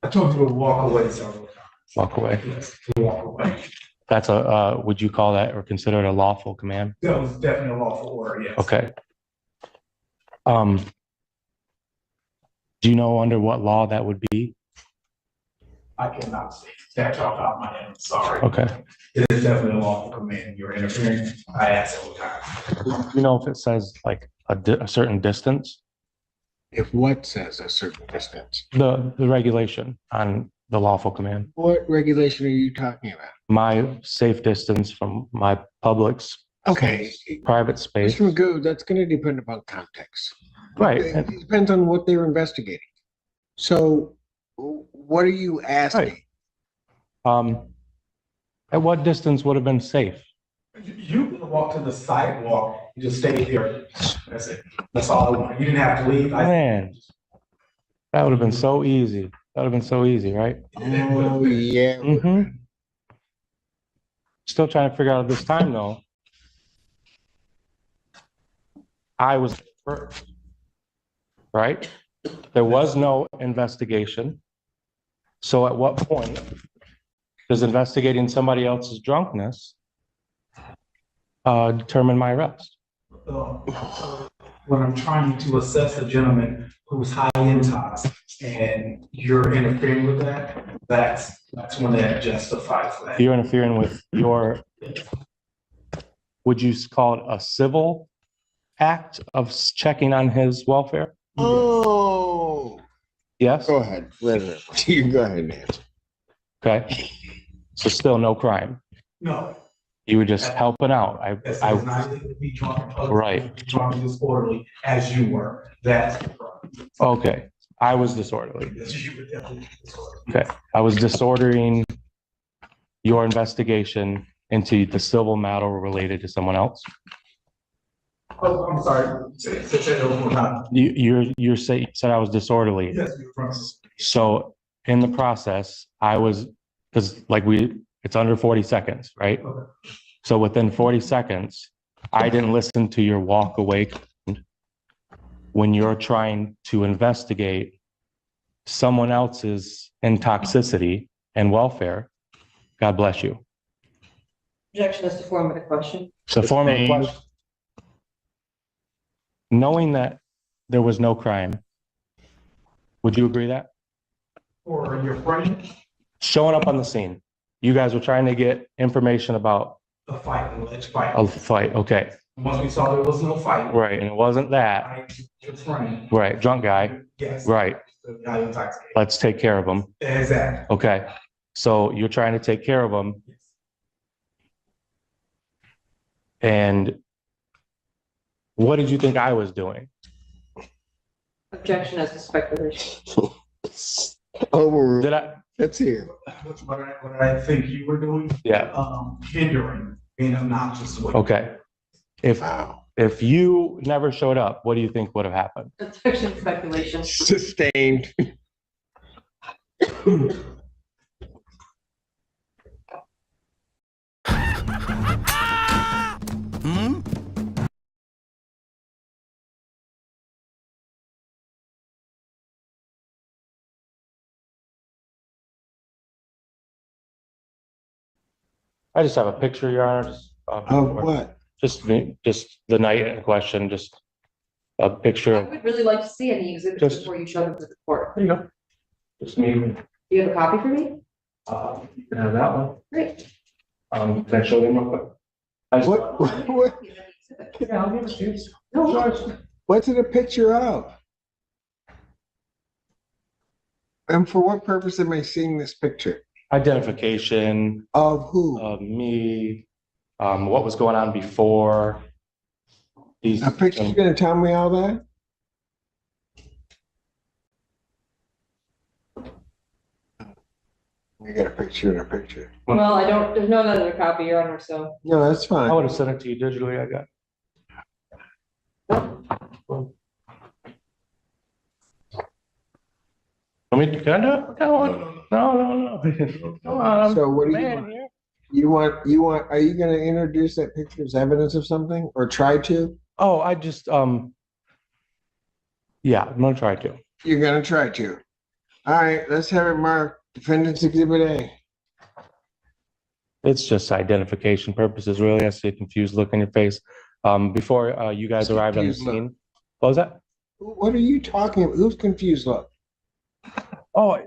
I told you to walk away several times. Walk away. Yes, to walk away. That's would you call that or consider it a lawful command? That was definitely a lawful order, yes. Okay. Do you know under what law that would be? I cannot say that off the top of my head, I'm sorry. Okay. It is definitely a lawful command. You're interfering. I asked several times. You know if it says like a certain distance? If what says a certain distance? The regulation on the lawful command. What regulation are you talking about? My safe distance from my public's Okay. private space. Mr. Magoo, that's going to depend upon context. Right. It depends on what they're investigating. So what are you asking? Right. At what distance would have been safe? You can walk to the sidewalk, you just stay here. That's it. That's all I want. You didn't have to leave. Man, that would have been so easy. That would have been so easy, right? Oh, yeah. Mm-hmm. Still trying to figure out this time though. I was first, right? There was no investigation. So at what point does investigating somebody else's drunkenness determine my arrest? When I'm trying to assess a gentleman who's high intox and you're interfering with that, that's when that justifies that. You're interfering with your, would you call it a civil act of checking on his welfare? Oh. Yes? Go ahead. You can go ahead and answer. Okay. So still no crime. No. You were just helping out. It's not illegal to be drunk in public, Right. drunk and disorderly as you were. That's the problem. Okay. I was disorderly. Yes, you were definitely disorderly. Okay. I was disordering your investigation into the civil matter related to someone else. Oh, I'm sorry. Say it one more time. You said I was disorderly. Yes, you're from. So in the process, I was, because it's under 40 seconds, right? Okay. So within 40 seconds, I didn't listen to your walk away when you're trying to investigate someone else's intoxicity and welfare. God bless you. Objection is to form of the question. So form of the question. Knowing that there was no crime, would you agree that? Or your friend, Showing up on the scene, you guys were trying to get information about a fight, an alleged fight. a fight. Okay. Once we saw there was no fight. Right. And it wasn't that. Your friend. Right. Drunk guy. Yes. Right. The guy intoxicated. Let's take care of him. Exactly. Okay. So you're trying to take care of him. And what did you think I was doing? Objection is to speculation. Overruled. Did I? Let's hear. What I think you were doing. Yeah. Hindering, being obnoxious. Okay. If you never showed up, what do you think would have happened? Objection to speculation. Sustained. I just have a picture, Your Honor. Of what? Just the night in question, just a picture I of, would really like to see any exhibits Just- before you show them to the court. there you go. Just me. Do you have a copy for me? You can have that one. Great. Can I show them real quick? I just- What? Yeah, I'll give it to you. No. What's it a picture of? And for what purpose am I seeing this picture? Identification Of who? of me, what was going on before. These. A picture's gonna tell me all that? I got a picture and a picture. Well, there's no other copy, Your Honor, so. No, that's I fine. would have sent it to you digitally, I got. I mean, can I do it? No. Come on, So what do you man want? here. Are you gonna introduce that picture as evidence of something or try to? Oh, I just, yeah, I'm gonna try to. You're gonna try to. All right, let's have it marked. Defendant's Exhibit A. It's just identification purposes, really. I see a confused look on your face. Before you guys arrived on the Confused look. scene. What was that? What are you talking about? Who's confused? Look. Oh,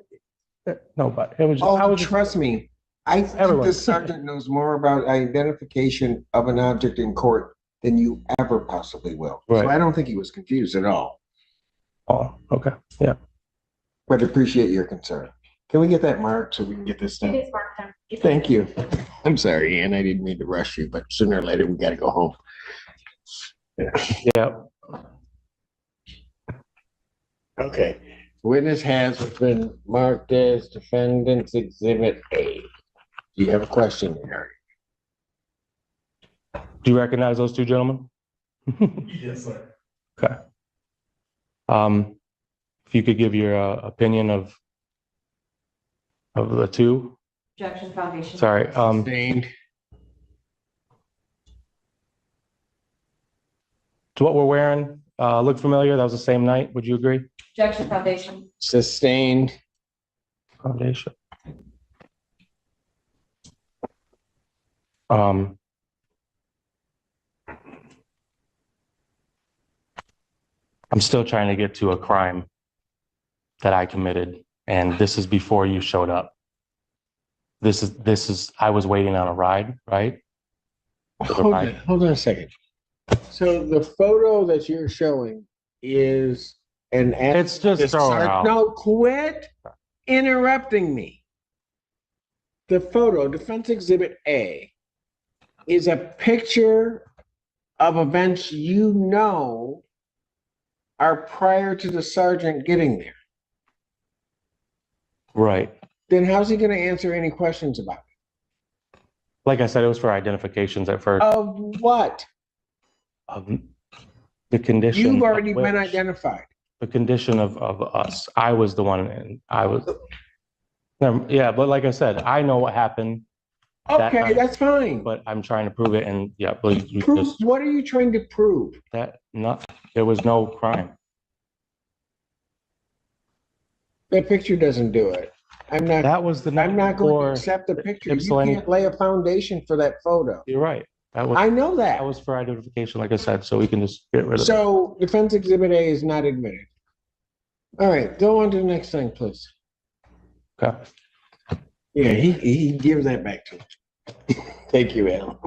no, but it was. I Oh, was trust me. I think Everyone. the sergeant knows more about identification of an object in court than you ever possibly will. So Right. I don't think he was confused at all, Oh, okay, yeah. but appreciate your concern. Can we get that marked so we can get this done? Thank you. I'm sorry, Ann. I didn't mean to rush you, but sooner or later we gotta go home. Yeah. Okay. Witness has been marked as Defendant's Exhibit A. Do you have a question, Harry? Do you recognize those two gentlemen? Yes, sir. Okay. If you could give your opinion of the two. Objection foundation. Sorry. Sustained. To what we're wearing, look familiar? That was the same night. Would you agree? Objection foundation. Sustained. Foundation. I'm still trying to get to a crime that I committed, and this is before you showed up. This is, I was waiting on a ride, right? Hold on a second. So the photo that you're showing is an. It's just throwing out. No, quit interrupting me. The photo, Defense Exhibit A, is a picture of events you know are prior to the sergeant getting there. Right. Then how's he going to answer any questions about it? Like I said, it was for identifications at first. Of what? The condition. You've of already been which- identified. The condition of us. I was the one, and I was. Yeah, but like I said, I know what happened. that Okay, night, that's fine. But I'm trying to prove it, and yeah, please, you Prove, just what are you trying to prove? that there was no crime. That picture doesn't do it. I'm not the night going to before accept the picture. You Ypsilanti- can't lay a foundation for that photo. You're right. That was I know that. that was for identification, like I said, so we can just get rid of it. So Defense Exhibit A is not admitted. All right, go on to the next thing, please. Okay. Yeah, he gives that back to me. Thank you, Alan.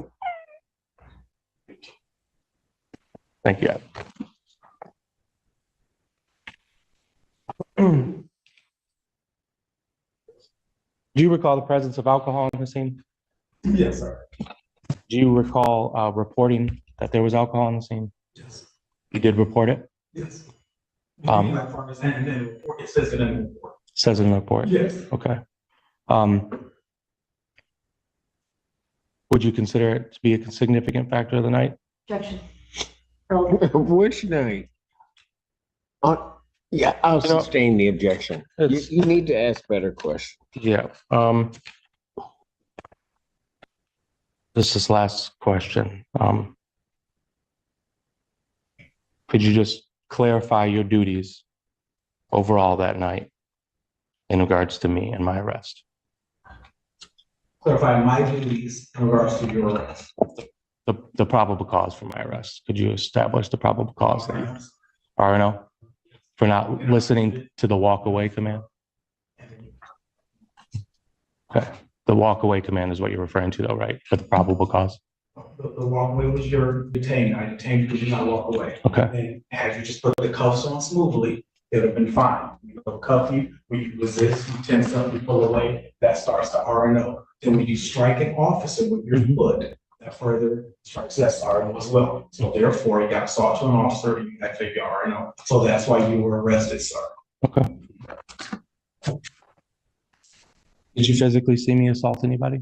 Thank you. Do you recall the presence of alcohol in the scene? Yes, sir. Do you recall reporting that there was alcohol in the scene? Yes. You did report it? Yes. Um, And then it says it in the report. Says in the report? Yes. Okay. Would you consider it to be a significant factor of the night? Objection. Which night? Yeah, I'll sustain the objection. You need to ask better questions. Yeah. This is last question. Could you just clarify your duties overall that night in regards to me and my arrest? Clarify my duties in regards to your arrest. The probable cause for my arrest. Could you establish the probable cause that you RNO for not listening to the walk away command? Okay. The walk away command is what you're referring to though, right? For the probable cause? The walkway was your detained. I detained you because you did not walk away. Okay. And had you just put the cuffs on smoothly, it would have been fine. We'll cuff you, when you resist, you tense up, you pull away, that starts the RNO. Then when you strike an officer with your foot, that further strikes that RNO as well. So therefore, you got assault to an officer, you activate your RNO. So that's why you were arrested, sir. Okay. Did you physically see me assault anybody?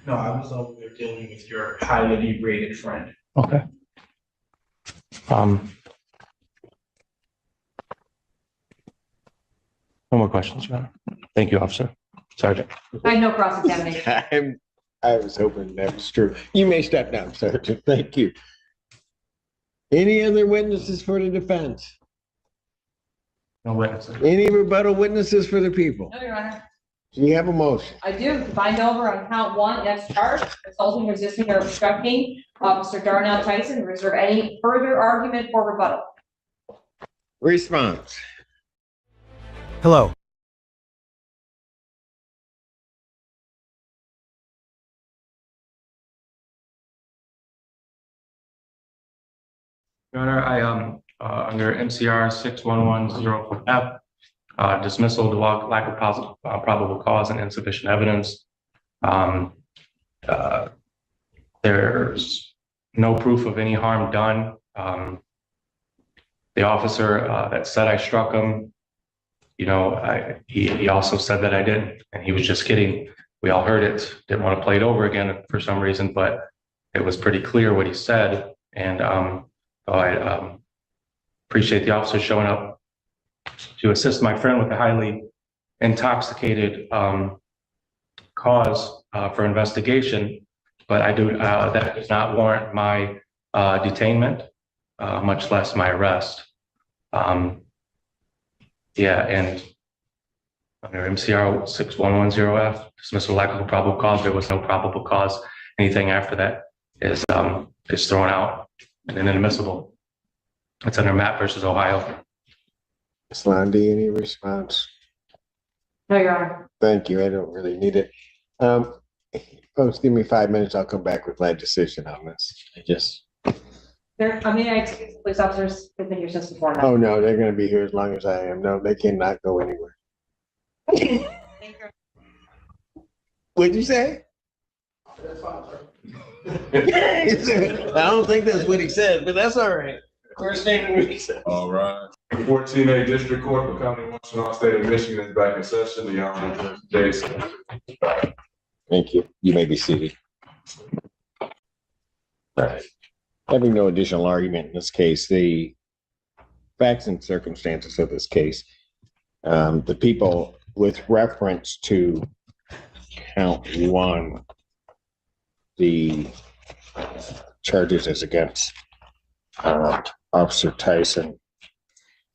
No, I was over there dealing with your highly inebriated friend. Okay. No more questions, Your Honor. Thank you, Officer. Sergeant. I have no cross-examination. I was hoping that was true. You may step down, Sergeant. Thank you. Any other witnesses for the defense? No witnesses. Any rebuttal witnesses for the people? No, Your Honor. Do you have a motion? I do. To bind over on count 1 as charged, assaulting, resisting, or obstructing Officer Darnell Tyson, reserve any further argument for rebuttal. Response. Hello. Your Honor, I, under MCR 6110F, dismissal to lack of probable cause and insufficient evidence. There's no proof of any harm done. The officer that said I struck him, you know, he also said that I didn't, and he was just kidding. We all heard it, didn't want to play it over again for some reason, but it was pretty clear what he said. And I appreciate the officer showing up to assist my friend with a highly intoxicated cause for investigation, but I do that does not warrant my detainment, much less my arrest. Yeah, and under MCR 6110F, dismissal lack of a probable cause, there was no probable cause. Anything after that is thrown out and inadmissible. It's under Matt versus Ohio. Ms. Lundy, any response? No, Your Honor. Thank you. I don't really need it. Folks, give me 5 minutes. I'll come back with my decision on this. I excuse the police officers. They've been here since before now. Oh, no, they're going to be here as long as I am. No, they cannot go anywhere. What'd you say? I don't think that's what he said, but that's all right. First name reason. All right. 14A District Court for County of Washington, State of Michigan is back in session. The Honorable Judge Simpson. Thank you. You may be seated. All right. Having no additional argument in this case, the facts and circumstances of this case, the people with reference to count 1, the charges as against Officer Tyson,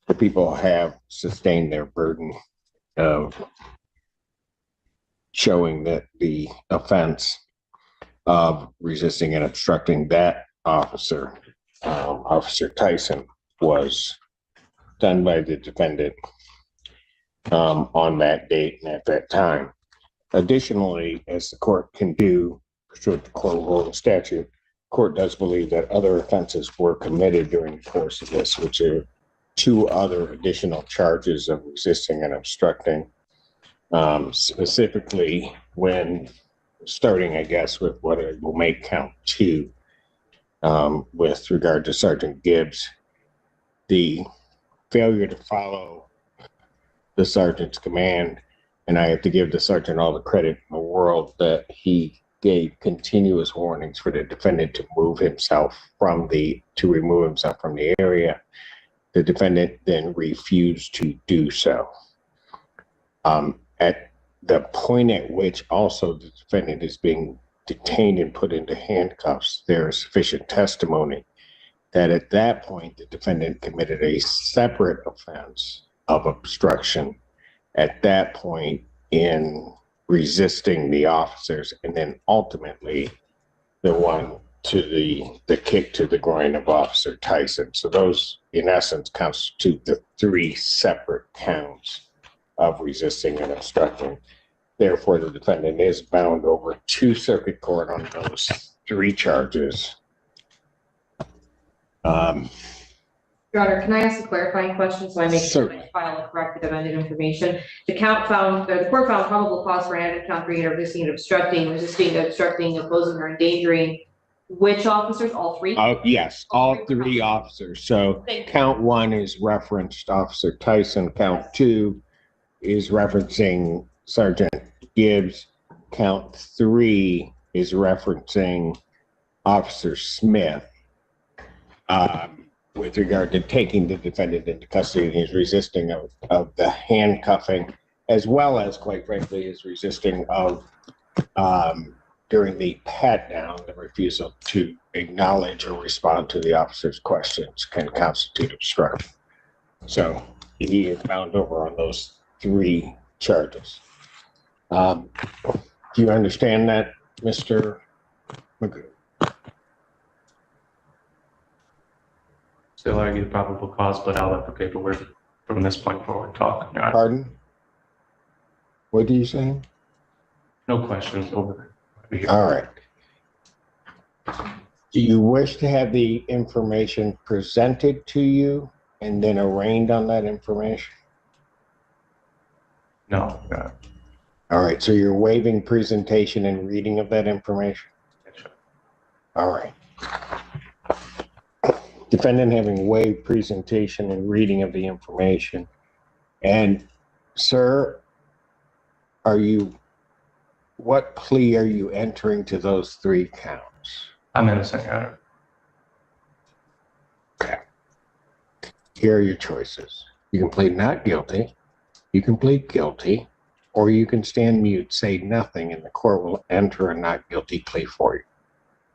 the people have sustained their burden of showing that the offense of resisting and obstructing that officer, Officer Tyson, was done by the defendant on that date and at that time. Additionally, as the court can do pursuant to court rule and statute, court does believe that other offenses were committed during the course of this, which are 2 other additional charges of resisting and obstructing, specifically when starting, I guess, with what it will make count 2 with regard to Sergeant Gibbs, the failure to follow the sergeant's command, and I have to give the sergeant all the credit in the world that he gave continuous warnings for the defendant to remove himself from the area. The defendant then refused to do so. At the point at which also the defendant is being detained and put into handcuffs, there is sufficient testimony that at that point the defendant committed a separate offense of obstruction at that point in resisting the officers, and then ultimately the one to the kick to the groin of Officer Tyson. So those in essence constitute the 3 separate counts of resisting and obstructing. Therefore, the defendant is bound over to circuit court on those 3 charges. Your Honor, can I ask a clarifying question so I make sure Certainly. I file a corrected amended information? The court found probable cause for added count 3 and resisting and obstructing, opposing or endangering which officers? All three? Yes, all three officers. So count 1 is referenced Officer Tyson. Count 2 is referencing Sergeant Gibbs. Count 3 is referencing Officer Smith. With regard to taking the defendant into custody and his resisting of the handcuffing, as well as, quite frankly, his resisting of during the pat down, the refusal to acknowledge or respond to the officer's questions can constitute obstruction. So he is bound over on those 3 charges. Do you understand that, Mr. Magoo? Still argue probable cause, but I'll let the paperwork from this point forward talk. Your Honor. Pardon? What are you saying? No questions over there. All right. Do you wish to have the information presented to you and then arraigned on that information? No. All right, so you're waiving presentation and reading of that information? All right. Defendant having waived presentation and reading of the information. And sir, what plea are you entering to those 3 counts? I'm innocent, Your Honor. Okay. Here are your choices. You can plead not guilty, you can plead guilty, or you can stand mute, say nothing, and the court will enter a not guilty plea for you.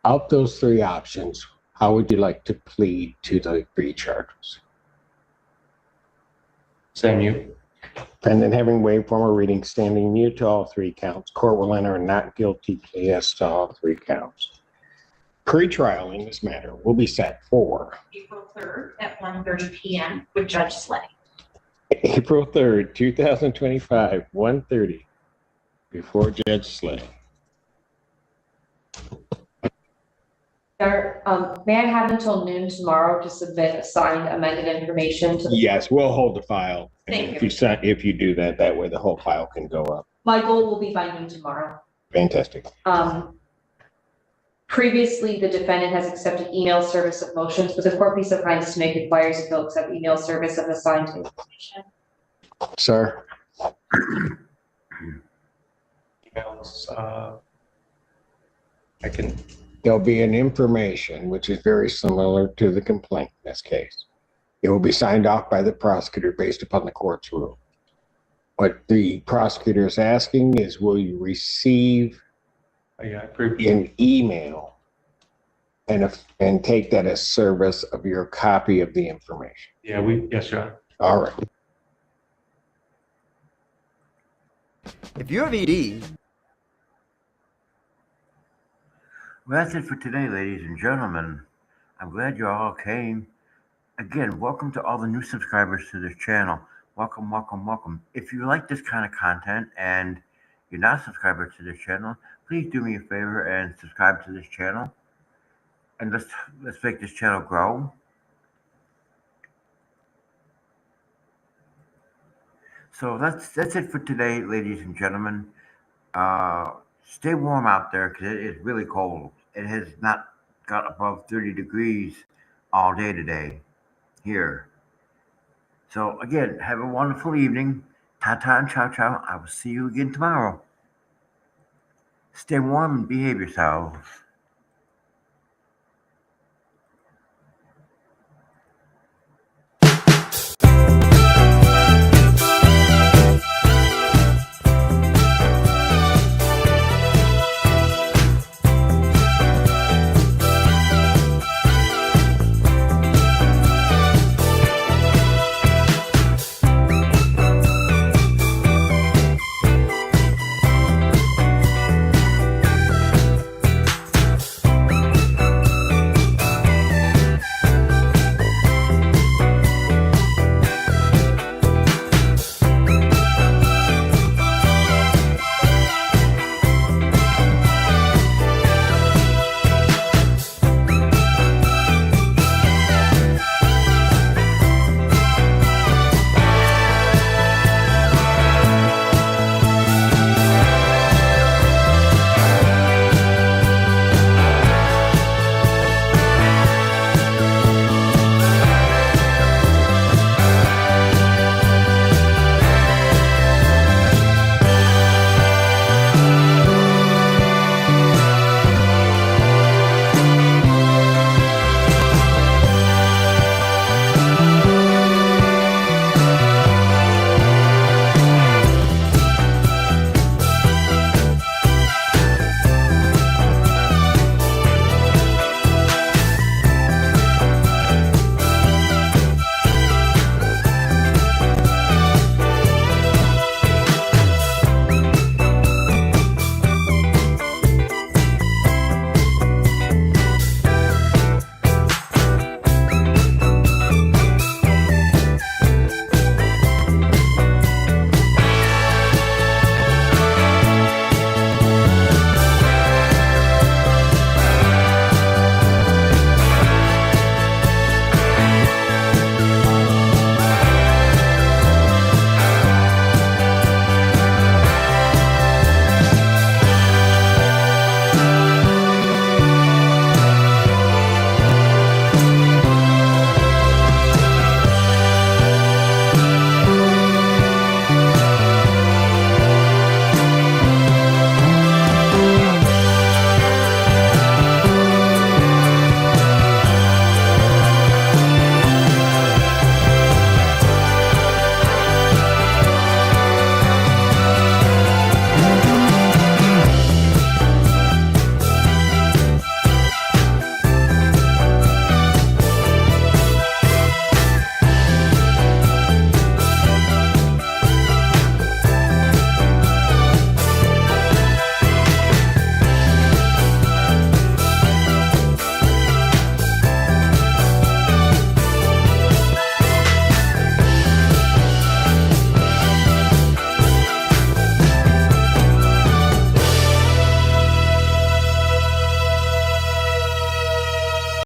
Of those 3 options, how would you like to plead to the 3 charges? Stand mute. Defendant having waived formal reading, standing mute to all 3 counts. Court will enter a not guilty plea as to all 3 counts. Pre-trial in this matter will be set for April 3rd at 1:30 p.m. with Judge Slay. April 3rd, 2025, 1:30 before Judge Slay. May I have until noon tomorrow to submit a signed amended information to the? Yes, we'll hold the file. Thank If you do that, that way the whole file can go up. My goal will be by noon tomorrow. Fantastic. Previously, the defendant has accepted email service of motions, but the court be so kind as to make inquiries if he'll accept email service of the signed information. Sir? Emails, I can. There'll be an information which is very similar to the complaint in this case. It will be signed off by the prosecutor based upon the court's rule. What the prosecutor is asking is, will you receive an email and take that as service of your copy of the information? Yeah, yes, Your Honor. All right. If you have ED, Well, that's it for today, ladies and gentlemen. I'm glad you all came. Again, welcome to all the new subscribers to this channel. Welcome, welcome, welcome. If you like this kind of content and you're not a subscriber to this channel, please do me a favor and subscribe to this channel. And let's make this channel grow. So that's it for today, ladies and gentlemen. Stay warm out there because it is really cold. It has not got above 30 degrees all day today here. So again, have a wonderful evening. Ta-ta and ciao-ciao. I will see you again tomorrow. Stay warm and behave yourselves.